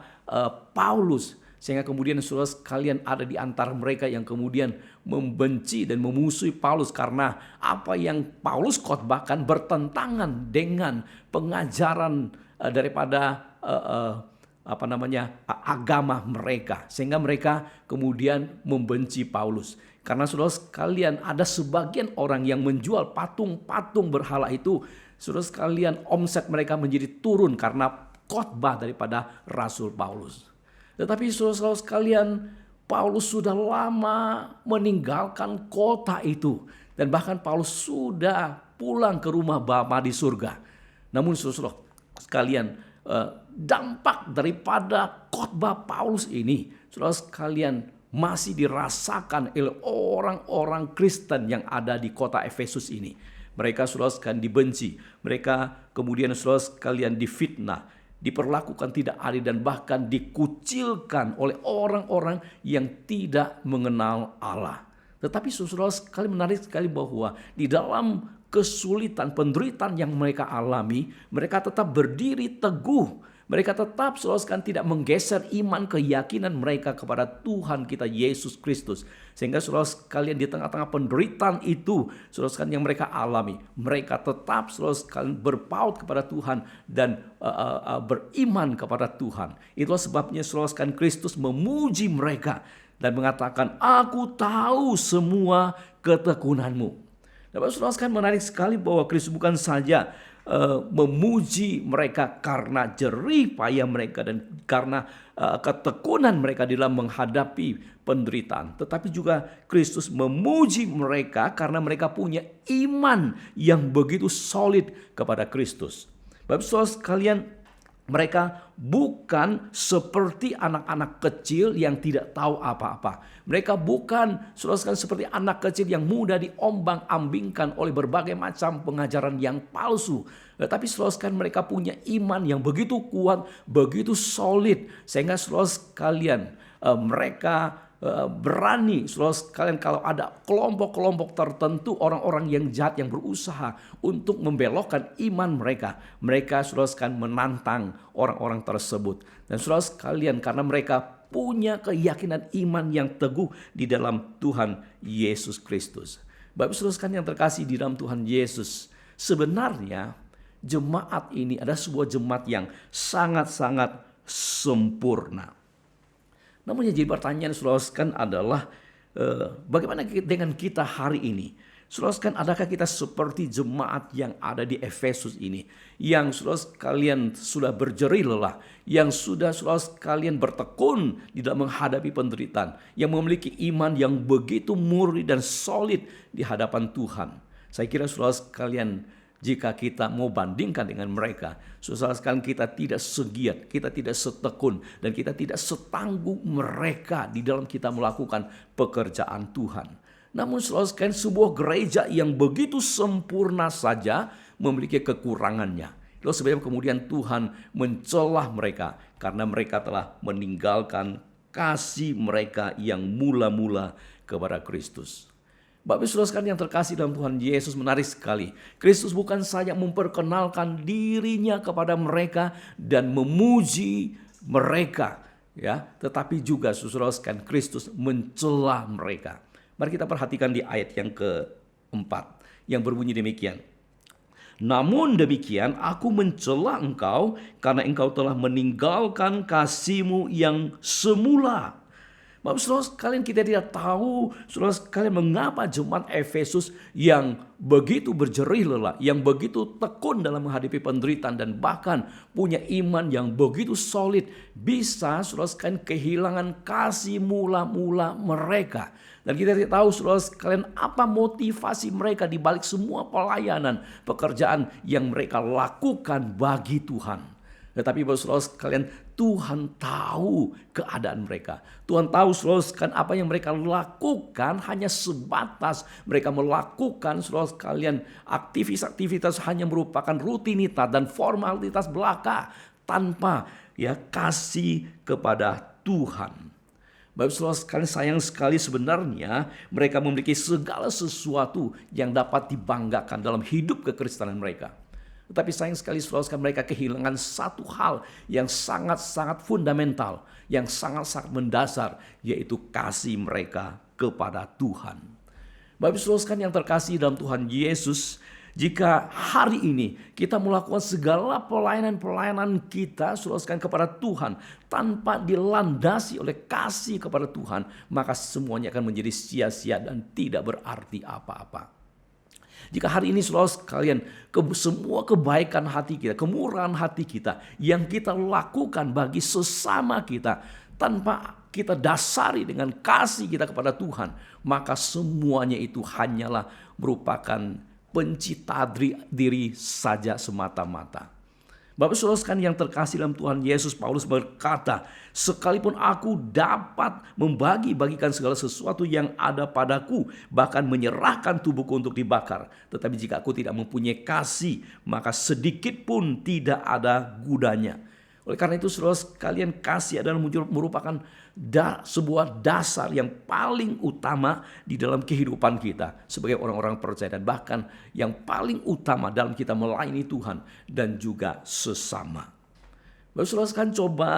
Paulus, sehingga kemudian saudara sekalian ada di antara mereka yang kemudian membenci dan memusuhi Paulus karena apa yang Paulus khotbahkan bertentangan dengan pengajaran daripada agama mereka, sehingga mereka kemudian membenci Paulus. Karena saudara sekalian, ada sebagian orang yang menjual patung-patung berhala itu, saudara sekalian, omset mereka menjadi turun karena khotbah daripada Rasul Paulus. Tetapi saudara sekalian, Paulus sudah lama meninggalkan kota itu, dan bahkan Paulus sudah pulang ke rumah Bapa di surga. Namun saudara sekalian, dampak daripada khotbah Paulus ini, saudara sekalian, masih dirasakan oleh orang-orang Kristen yang ada di kota Efesus ini. Mereka saudara sekalian dibenci, mereka kemudian saudara sekalian difitnah, diperlakukan tidak adil dan bahkan dikucilkan oleh orang-orang yang tidak mengenal Allah. Tetapi saudara sekali, menarik sekali bahwa di dalam kesulitan, penderitaan yang mereka alami, mereka tetap berdiri teguh. Mereka tetap saudara sekalian tidak menggeser iman keyakinan mereka kepada Tuhan kita Yesus Kristus. Sehingga saudara sekalian di tengah-tengah penderitaan itu, saudara sekalian yang mereka alami, mereka tetap saudara sekalian berpaut kepada Tuhan dan beriman kepada Tuhan. Itulah sebabnya saudara sekalian Kristus memuji mereka dan mengatakan, "Aku tahu semua ketekunanmu." Dapat saudara sekalian, menarik sekali bahwa Kristus bukan saja memuji mereka karena jerih payah mereka dan karena ketekunan mereka dalam menghadapi penderitaan, tetapi juga Kristus memuji mereka karena mereka punya iman yang begitu solid kepada Kristus. Bapak saudara sekalian, mereka bukan seperti anak-anak kecil yang tidak tahu apa-apa. Mereka bukan saudara seperti anak kecil yang mudah diombang-ambingkan oleh berbagai macam pengajaran yang palsu. Tetapi saudara mereka punya iman yang begitu kuat, begitu solid. Sehingga saudara sekalian mereka berani, saudara sekalian, kalau ada kelompok-kelompok tertentu, orang-orang yang jahat yang berusaha untuk membelokkan iman mereka, saudara sekalian menantang orang-orang tersebut. Dan saudara sekalian, karena mereka punya keyakinan iman yang teguh di dalam Tuhan Yesus Kristus. Bapak saudara sekalian yang terkasih di dalam Tuhan Yesus, sebenarnya jemaat ini adalah sebuah jemaat yang sangat-sangat sempurna. Namun yang jadi pertanyaan saudara sekalian adalah bagaimana dengan kita hari ini? Saudara sekalian, adakah kita seperti jemaat yang ada di Efesus ini, yang saudara sekalian sudah berjerih lelah, yang sudah saudara sekalian bertekun di dalam menghadapi penderitaan, yang memiliki iman yang begitu murni dan solid di hadapan Tuhan? Saya kira saudara sekalian, jika kita mau bandingkan dengan mereka, saudara sekalian, kita tidak segiat, kita tidak setekun, dan kita tidak setangguh mereka di dalam kita melakukan pekerjaan Tuhan. Namun saudara sekalian, sebuah gereja yang begitu sempurna saja memiliki kekurangannya. Lalu sebabnya kemudian Tuhan mencelah mereka karena mereka telah meninggalkan kasih mereka yang mula-mula kepada Kristus. Bapak saudara sekalian yang terkasih dalam Tuhan Yesus, menarik sekali. Kristus bukan saja memperkenalkan dirinya kepada mereka dan memuji mereka, ya, tetapi juga saudara sekalian Kristus mencela mereka. Mari kita perhatikan di ayat yang keempat yang berbunyi demikian. Namun demikian aku mencela engkau karena engkau telah meninggalkan kasihmu yang semula. Bapak saudara sekalian, kita tidak tahu saudara sekalian mengapa jemaat Efesus yang begitu berjerih lelah, yang begitu tekun dalam menghadapi penderitaan dan bahkan punya iman yang begitu solid, bisa saudara sekalian kehilangan kasih mula-mula mereka. Dan kita tidak tahu saudara sekalian apa motivasi mereka di balik semua pelayanan, pekerjaan yang mereka lakukan bagi Tuhan. Tetapi saudara sekalian, Tuhan tahu keadaan mereka. Tuhan tahu saudara sekalian apa yang mereka lakukan hanya sebatas mereka melakukan saudara sekalian aktivitas hanya merupakan rutinitas dan formalitas belaka tanpa kasih kepada Tuhan. Bapak saudara sekalian, sayang sekali sebenarnya mereka memiliki segala sesuatu yang dapat dibanggakan dalam hidup kekristenan mereka. Tetapi sayang sekali saudara sekalian, mereka kehilangan satu hal yang sangat-sangat fundamental, yang sangat-sangat mendasar, yaitu kasih mereka kepada Tuhan. Bapak saudara sekalian yang terkasih dalam Tuhan Yesus, jika hari ini kita melakukan segala pelayanan kita saudara sekalian kepada Tuhan tanpa dilandasi oleh kasih kepada Tuhan, maka semuanya akan menjadi sia-sia dan tidak berarti apa-apa. Jika hari ini saudara sekalian, semua kebaikan hati kita, kemurahan hati kita yang kita lakukan bagi sesama kita tanpa kita dasari dengan kasih kita kepada Tuhan, maka semuanya itu hanyalah merupakan pencipta diri saja semata-mata. Bapak saudara sekalian yang terkasih dalam Tuhan Yesus, Paulus berkata, sekalipun aku dapat membagi-bagikan segala sesuatu yang ada padaku, bahkan menyerahkan tubuhku untuk dibakar, tetapi jika aku tidak mempunyai kasih, maka sedikit pun tidak ada gunanya. Oleh karena itu saudara sekalian, kasih adalah merupakan sebuah dasar yang paling utama di dalam kehidupan kita sebagai orang-orang percaya, dan bahkan yang paling utama dalam kita melayani Tuhan dan juga sesama. Bapak saudara sekalian, coba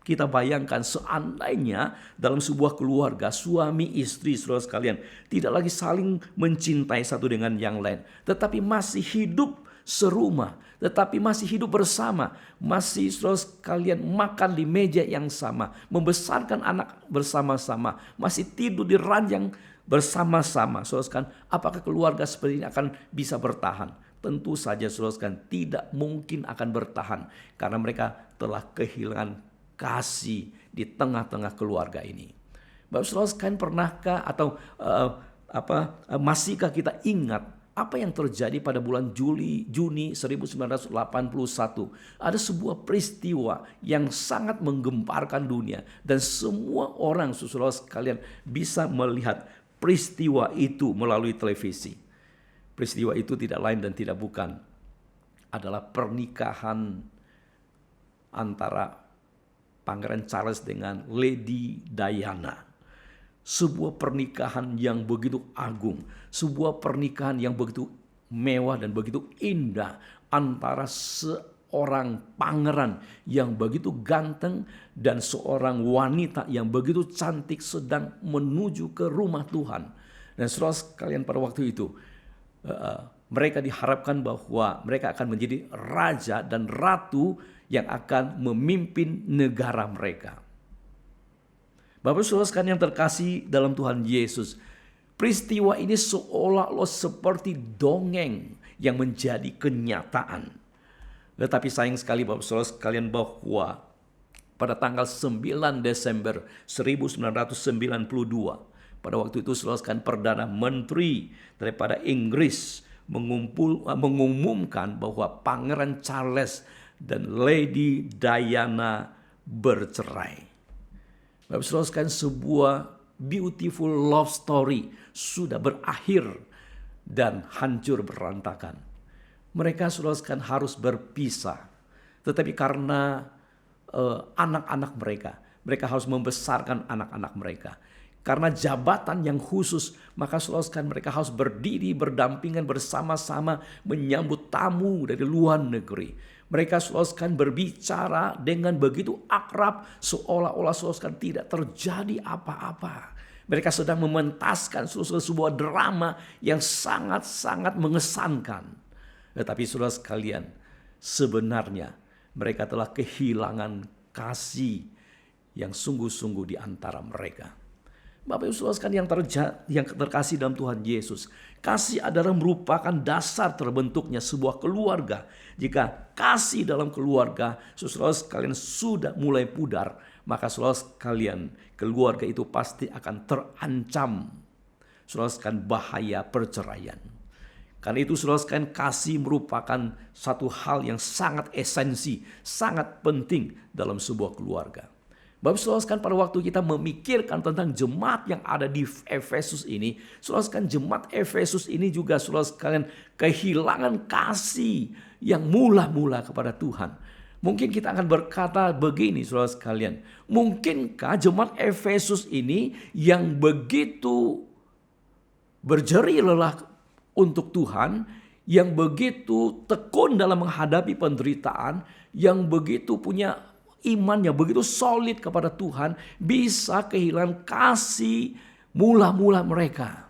kita bayangkan seandainya dalam sebuah keluarga suami istri saudara sekalian tidak lagi saling mencintai satu dengan yang lain, tetapi masih hidup serumah, tetapi masih hidup bersama, masih saudara sekalian makan di meja yang sama, membesarkan anak bersama-sama, masih tidur di ranjang bersama-sama. Saudara sekalian, apakah keluarga seperti ini akan bisa bertahan? Tentu saja saudara sekalian tidak mungkin akan bertahan, karena mereka telah kehilangan kasih di tengah-tengah keluarga ini. Bapak saudara sekalian, pernahkah atau masihkah kita ingat apa yang terjadi pada bulan Juni 1981? Ada sebuah peristiwa yang sangat menggemparkan dunia, dan semua orang saudara sekalian bisa melihat peristiwa itu melalui televisi. Peristiwa itu tidak lain dan tidak bukan adalah pernikahan antara Pangeran Charles dengan Lady Diana. Sebuah pernikahan yang begitu agung, sebuah pernikahan yang begitu mewah dan begitu indah antara seorang pangeran yang begitu ganteng dan seorang wanita yang begitu cantik sedang menuju ke rumah Tuhan. Dan saudara sekalian, pada waktu itu mereka diharapkan bahwa mereka akan menjadi raja dan ratu yang akan memimpin negara mereka. Bapak saudara sekalian yang terkasih dalam Tuhan Yesus, peristiwa ini seolah-olah seperti dongeng yang menjadi kenyataan. Tetapi sayang sekali Bapak saudara sekalian, bahwa pada tanggal 9 Desember 1992, pada waktu itu saudara sekalian, Perdana Menteri daripada Inggris mengumumkan bahwa Pangeran Charles dan Lady Diana bercerai. Bapak saudara sekalian, sebuah beautiful love story sudah berakhir dan hancur berantakan. Mereka saudara sekalian harus berpisah. Tetapi karena anak-anak mereka harus membesarkan anak-anak mereka. Karena jabatan yang khusus, maka saudara sekalian, mereka harus berdiri berdampingan bersama-sama menyambut tamu dari luar negeri. Mereka saudara sekalian berbicara dengan begitu akrab, seolah-olah saudara sekalian tidak terjadi apa-apa. Mereka sedang mementaskan sebuah drama yang sangat-sangat mengesankan. Tetapi saudara sekalian, sebenarnya mereka telah kehilangan kasih yang sungguh-sungguh di antara mereka. Bapak Ibu saudara sekalian yang terkasih dalam Tuhan Yesus, kasih adalah merupakan dasar terbentuknya sebuah keluarga. Jika kasih dalam keluarga saudara sekalian sudah mulai pudar, maka saudara sekalian, keluarga itu pasti akan terancam saudara sekalian bahaya perceraian. Karena itu saudara sekalian, kasih merupakan satu hal yang sangat esensi, sangat penting dalam sebuah keluarga. Bapak saudara sekalian, pada waktu kita memikirkan tentang jemaat yang ada di Efesus ini, saudara sekalian, jemaat Efesus ini juga saudara sekalian kehilangan kasih yang mula-mula kepada Tuhan. Mungkin kita akan berkata begini saudara sekalian, mungkinkah jemaat Efesus ini yang begitu berjerih lelah untuk Tuhan, yang begitu tekun dalam menghadapi penderitaan, yang begitu punya iman yang begitu solid kepada Tuhan, bisa kehilangan kasih mula-mula mereka?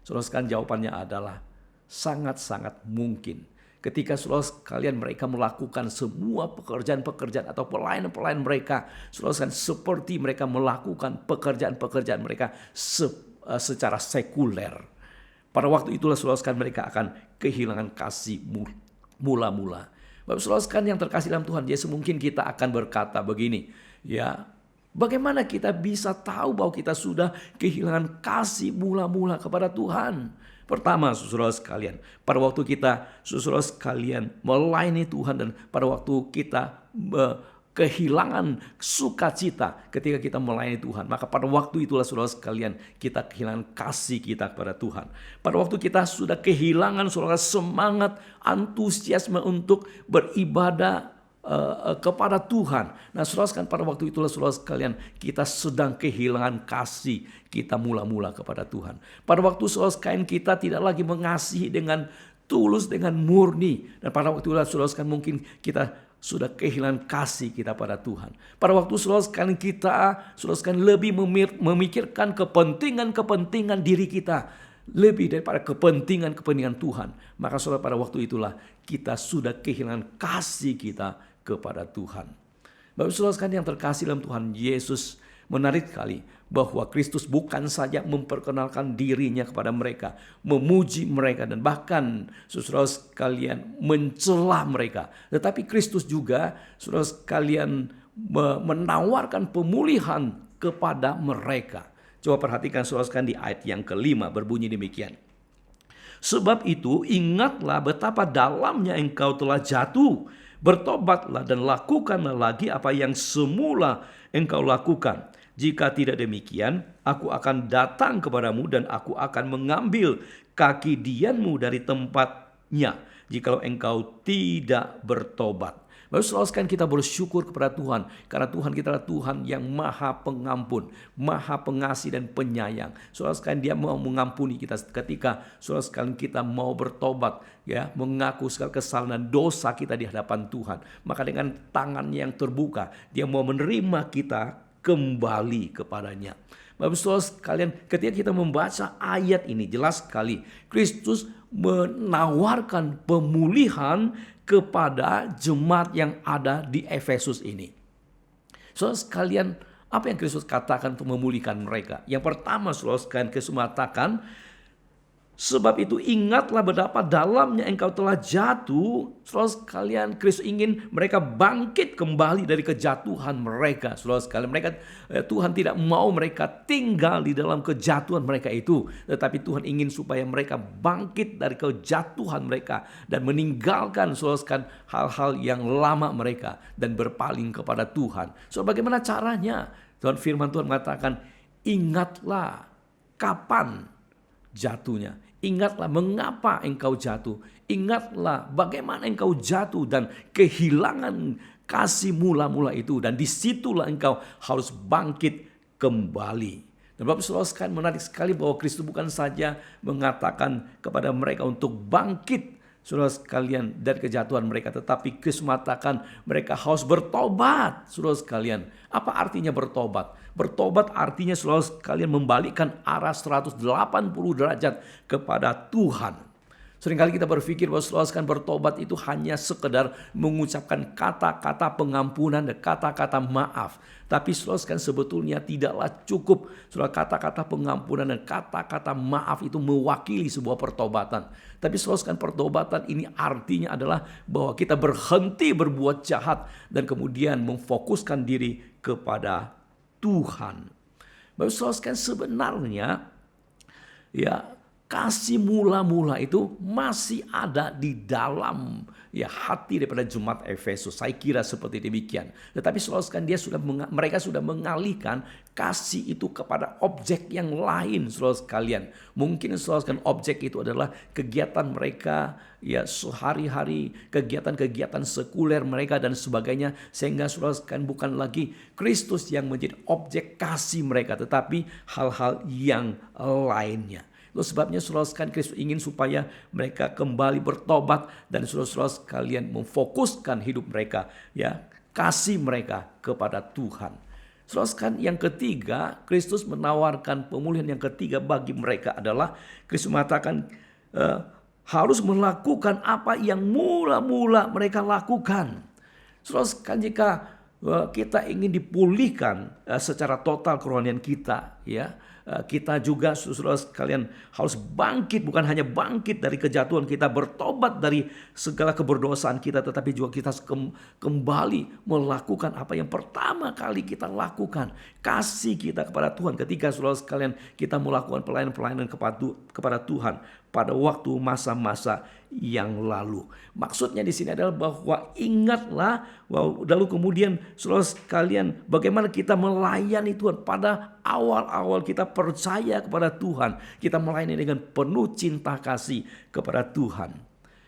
Saudara sekalian, jawabannya adalah sangat-sangat mungkin. Ketika saudara sekalian mereka melakukan semua pekerjaan-pekerjaan atau pelayanan-pelayanan mereka, saudara sekalian, seperti mereka melakukan pekerjaan-pekerjaan mereka secara sekuler. Pada waktu itulah saudara sekalian mereka akan kehilangan kasih mula-mula. Bapak saudara sekalian yang terkasih dalam Tuhan Yesus, mungkin kita akan berkata begini, ya, bagaimana kita bisa tahu bahwa kita sudah kehilangan kasih mula-mula kepada Tuhan? Pertama, saudara sekalian, pada waktu kita saudara sekalian melayani Tuhan, dan pada waktu kita kehilangan sukacita ketika kita melayani Tuhan, maka pada waktu itulah saudara sekalian kita kehilangan kasih kita kepada Tuhan. Pada waktu kita sudah kehilangan saudara semangat, antusiasme untuk beribadah kepada Tuhan. Nah, saudara sekalian, pada waktu itulah saudara sekalian kita sedang kehilangan kasih kita mula-mula kepada Tuhan. Pada waktu saudara sekalian kita tidak lagi mengasihi dengan tulus, dengan murni. Dan pada waktu itulah saudara sekalian mungkin kita sudah kehilangan kasih kita pada Tuhan. Pada waktu saudara sekalian kita saudara sekalian lebih memikirkan kepentingan diri kita lebih daripada kepentingan Tuhan. Maka saudara, pada waktu itulah kita sudah kehilangan kasih kita kepada Tuhan. Bapak saudara sekalian yang terkasih dalam Tuhan Yesus, menarik sekali bahwa Kristus bukan saja memperkenalkan dirinya kepada mereka, memuji mereka, dan bahkan saudara sekalian mencela mereka, tetapi Kristus juga saudara sekalian menawarkan pemulihan kepada mereka. Coba perhatikan saudara sekalian di ayat yang kelima, berbunyi demikian. Sebab itu ingatlah betapa dalamnya engkau telah jatuh. Bertobatlah dan lakukanlah lagi apa yang semula engkau lakukan. Jika tidak demikian, aku akan datang kepadamu dan aku akan mengambil kaki dianmu dari tempatnya, jikalau engkau tidak bertobat. Baru selanjutnya kita bersyukur kepada Tuhan, karena Tuhan kita adalah Tuhan yang maha pengampun, maha pengasih dan penyayang. Saudara sekalian, Dia mau mengampuni kita ketika saudara sekalian kita mau bertobat, ya, mengaku segala kesalahan dan dosa kita di hadapan Tuhan. Maka dengan tangannya yang terbuka, Dia mau menerima kita kembali kepadanya. Bapak saudara sekalian, ketika kita membaca ayat ini jelas sekali Kristus menawarkan pemulihan kepada jemaat yang ada di Efesus ini. Saudara sekalian, apa yang Kristus katakan untuk memulihkan mereka? Yang pertama, saudara sekalian, Kristus mengatakan, sebab itu ingatlah betapa dalamnya engkau telah jatuh. Saudara sekalian, Kristus ingin mereka bangkit kembali dari kejatuhan mereka. Saudara sekalian, Tuhan tidak mau mereka tinggal di dalam kejatuhan mereka itu, tetapi Tuhan ingin supaya mereka bangkit dari kejatuhan mereka dan meninggalkan saudara sekalian hal-hal yang lama mereka dan berpaling kepada Tuhan. So, bagaimana caranya? Tuhan, firman Tuhan mengatakan, ingatlah kapan jatuhnya. Ingatlah mengapa engkau jatuh. Ingatlah bagaimana engkau jatuh dan kehilangan kasih mula-mula itu. Dan disitulah engkau harus bangkit kembali. Dan Bapak saudara sekalian, menarik sekali bahwa Kristus bukan saja mengatakan kepada mereka untuk bangkit saudara sekalian dari kejatuhan mereka, tetapi Kristus mengatakan mereka harus bertobat. Saudara sekalian, apa artinya bertobat? Bertobat artinya saudara sekalian membalikkan arah 180 derajat kepada Tuhan. Seringkali kita berpikir bahwa saudara sekalian bertobat itu hanya sekedar mengucapkan kata-kata pengampunan dan kata-kata maaf. Tapi saudara sekalian, sebetulnya tidaklah cukup saudara kata-kata pengampunan dan kata-kata maaf itu mewakili sebuah pertobatan. Tapi saudara sekalian, pertobatan ini artinya adalah bahwa kita berhenti berbuat jahat dan kemudian memfokuskan diri kepada Tuhan. Bapak saudara sekalian, sebenarnya ya, kasih mula-mula itu masih ada di dalam ya hati daripada jemaat Efesus. Saya kira seperti demikian. Tetapi saudara sekalian, mereka sudah mengalihkan kasih itu kepada objek yang lain, saudara sekalian. Mungkin saudara sekalian, objek itu adalah kegiatan mereka ya sehari-hari, kegiatan-kegiatan sekuler mereka dan sebagainya, sehingga saudara sekalian bukan lagi Kristus yang menjadi objek kasih mereka, tetapi hal-hal yang lainnya. Itu sebabnya saudara sekalian, Kristus ingin supaya mereka kembali bertobat dan saudara sekalian memfokuskan hidup mereka, ya, kasih mereka kepada Tuhan. Saudara sekalian, yang ketiga, Kristus menawarkan pemulihan yang ketiga bagi mereka adalah Kristus mengatakan harus melakukan apa yang mula-mula mereka lakukan. Saudara sekalian, jika kita ingin dipulihkan secara total kerohanian kita, ya, kita juga saudara sekalian harus bangkit, bukan hanya bangkit dari kejatuhan kita, bertobat dari segala keberdosaan kita, tetapi juga kita kembali melakukan apa yang pertama kali kita lakukan, kasih kita kepada Tuhan ketika saudara sekalian kita melakukan pelayanan-pelayanan kepada Tuhan pada waktu masa-masa yang lalu. Maksudnya di sini adalah bahwa ingatlah, lalu kemudian saudara sekalian bagaimana kita melayani Tuhan pada awal-awal kita percaya kepada Tuhan, kita melayani dengan penuh cinta kasih kepada Tuhan.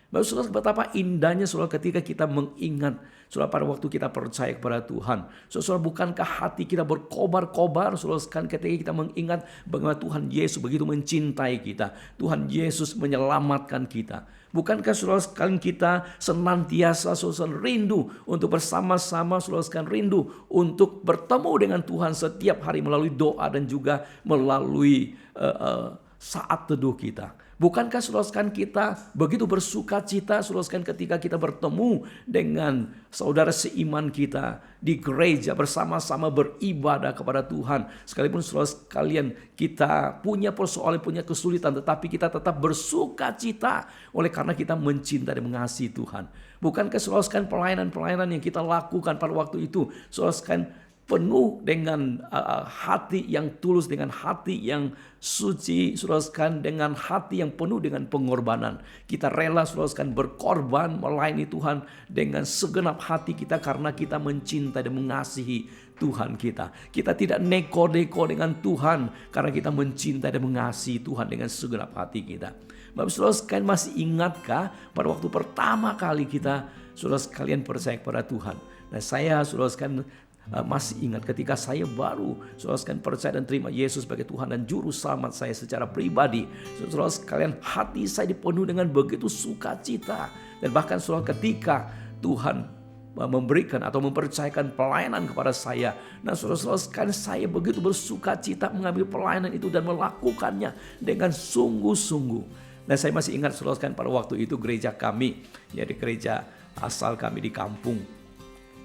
Bapak saudara, betapa indahnya saudara ketika kita mengingat Saudara, pada waktu kita percaya kepada Tuhan, saudara, bukankah hati kita berkobar-kobar, saudara, ketika kita mengingat bagaimana Tuhan Yesus begitu mencintai kita, Tuhan Yesus menyelamatkan kita. Bukankah saudara sekalian kita senantiasa saudara rindu untuk bersama-sama, saudara sekalian rindu untuk bertemu dengan Tuhan setiap hari melalui doa dan juga melalui saat teduh kita. Bukankah saudara sekalian kita begitu bersuka cita, saudara sekalian, ketika kita bertemu dengan saudara seiman kita di gereja bersama-sama beribadah kepada Tuhan. Sekalipun saudara sekalian kita punya persoalan, punya kesulitan, tetapi kita tetap bersuka cita oleh karena kita mencintai dan mengasihi Tuhan. Bukankah saudara sekalian pelayanan-pelayanan yang kita lakukan pada waktu itu, saudara sekalian, penuh dengan hati yang tulus, dengan hati yang suci, saudara sekalian, dengan hati yang penuh dengan pengorbanan. Kita rela, saudara sekalian, berkorban melayani Tuhan dengan segenap hati kita karena kita mencintai dan mengasihi Tuhan kita. Kita tidak neko-neko dengan Tuhan karena kita mencintai dan mengasihi Tuhan dengan segenap hati kita. Bapak saudara sekalian, masih ingatkah pada waktu pertama kali kita, saudara sekalian, percaya kepada Tuhan? Nah, saya, saudara sekalian, masih ingat ketika saya baru, saudara sekalian, percaya dan terima Yesus sebagai Tuhan dan Juru Selamat saya secara pribadi. Saudara sekalian, hati saya dipenuhi dengan begitu sukacita. Dan bahkan saudara, ketika Tuhan memberikan atau mempercayakan pelayanan kepada saya, nah saudara sekalian, saya begitu bersukacita mengambil pelayanan itu dan melakukannya dengan sungguh-sungguh. Dan saya masih ingat, saudara sekalian, pada waktu itu gereja kami, yaitu gereja asal kami di kampung,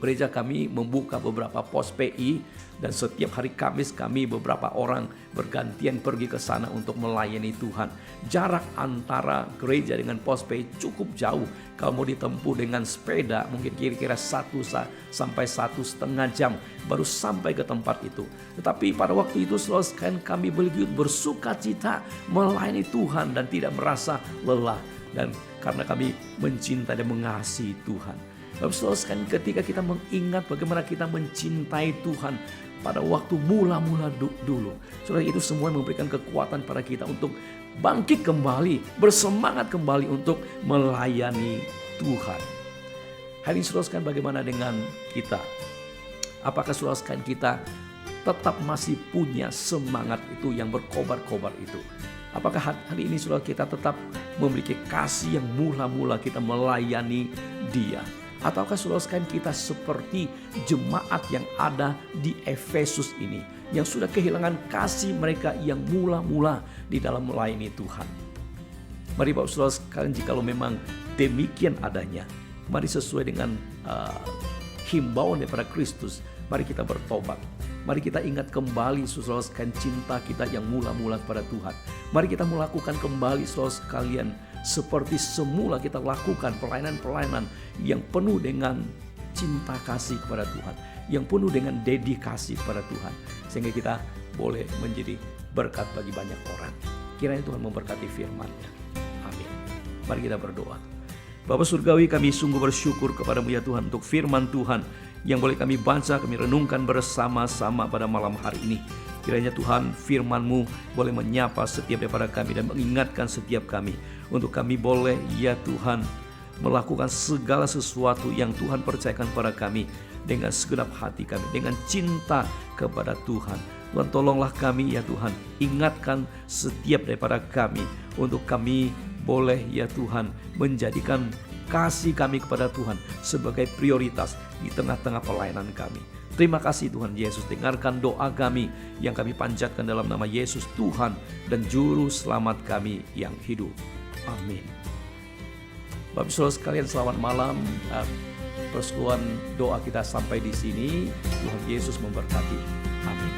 gereja kami membuka beberapa pos PI dan setiap hari Kamis kami beberapa orang bergantian pergi ke sana untuk melayani Tuhan. Jarak antara gereja dengan pos PI cukup jauh. Kalau mau ditempuh dengan sepeda mungkin kira-kira 1 sampai 1,5 jam baru sampai ke tempat itu. Tetapi pada waktu itu saudara sekalian, kami begitu bersuka cita melayani Tuhan dan tidak merasa lelah. Dan karena kami mencintai dan mengasihi Tuhan. Bapak saudara sekalian, ketika kita mengingat bagaimana kita mencintai Tuhan pada waktu mula-mula dulu, saudara, itu semua memberikan kekuatan pada kita untuk bangkit kembali, bersemangat kembali untuk melayani Tuhan. Hari ini saudara sekalian, bagaimana dengan kita? Apakah saudara sekalian kita tetap masih punya semangat itu yang berkobar-kobar itu? Apakah hari ini saudara kita tetap memiliki kasih yang mula-mula kita melayani Dia? Ataukah saudara sekalian kita seperti jemaat yang ada di Efesus ini, yang sudah kehilangan kasih mereka yang mula-mula di dalam melayani Tuhan? Mari Bapak saudara sekalian, jikalau memang demikian adanya, mari sesuai dengan himbauan daripada Kristus, mari kita bertobat. Mari kita ingat kembali saudara sekalian cinta kita yang mula-mula kepada Tuhan. Mari kita melakukan kembali saudara sekalian seperti semula kita lakukan pelayanan-pelayanan yang penuh dengan cinta kasih kepada Tuhan, yang penuh dengan dedikasi kepada Tuhan, sehingga kita boleh menjadi berkat bagi banyak orang. Kiranya Tuhan memberkati firman-Nya. Amin. Mari kita berdoa. Bapa Surgawi, kami sungguh bersyukur kepadamu ya Tuhan untuk firman Tuhan yang boleh kami baca, kami renungkan bersama-sama pada malam hari ini. Kiranya Tuhan firman-Mu boleh menyapa setiap daripada kami dan mengingatkan setiap kami untuk kami boleh ya Tuhan melakukan segala sesuatu yang Tuhan percayakan kepada kami dengan segenap hati kami, dengan cinta kepada Tuhan. Tuhan tolonglah kami ya Tuhan, ingatkan setiap daripada kami untuk kami boleh ya Tuhan menjadikan kasih kami kepada Tuhan sebagai prioritas di tengah-tengah pelayanan kami. Terima kasih Tuhan Yesus, dengarkan doa kami yang kami panjatkan dalam nama Yesus Tuhan dan Juru Selamat kami yang hidup. Amin. Bapak saudara sekalian, selamat malam. Persekutuan doa kita sampai di sini. Tuhan Yesus memberkati. Amin.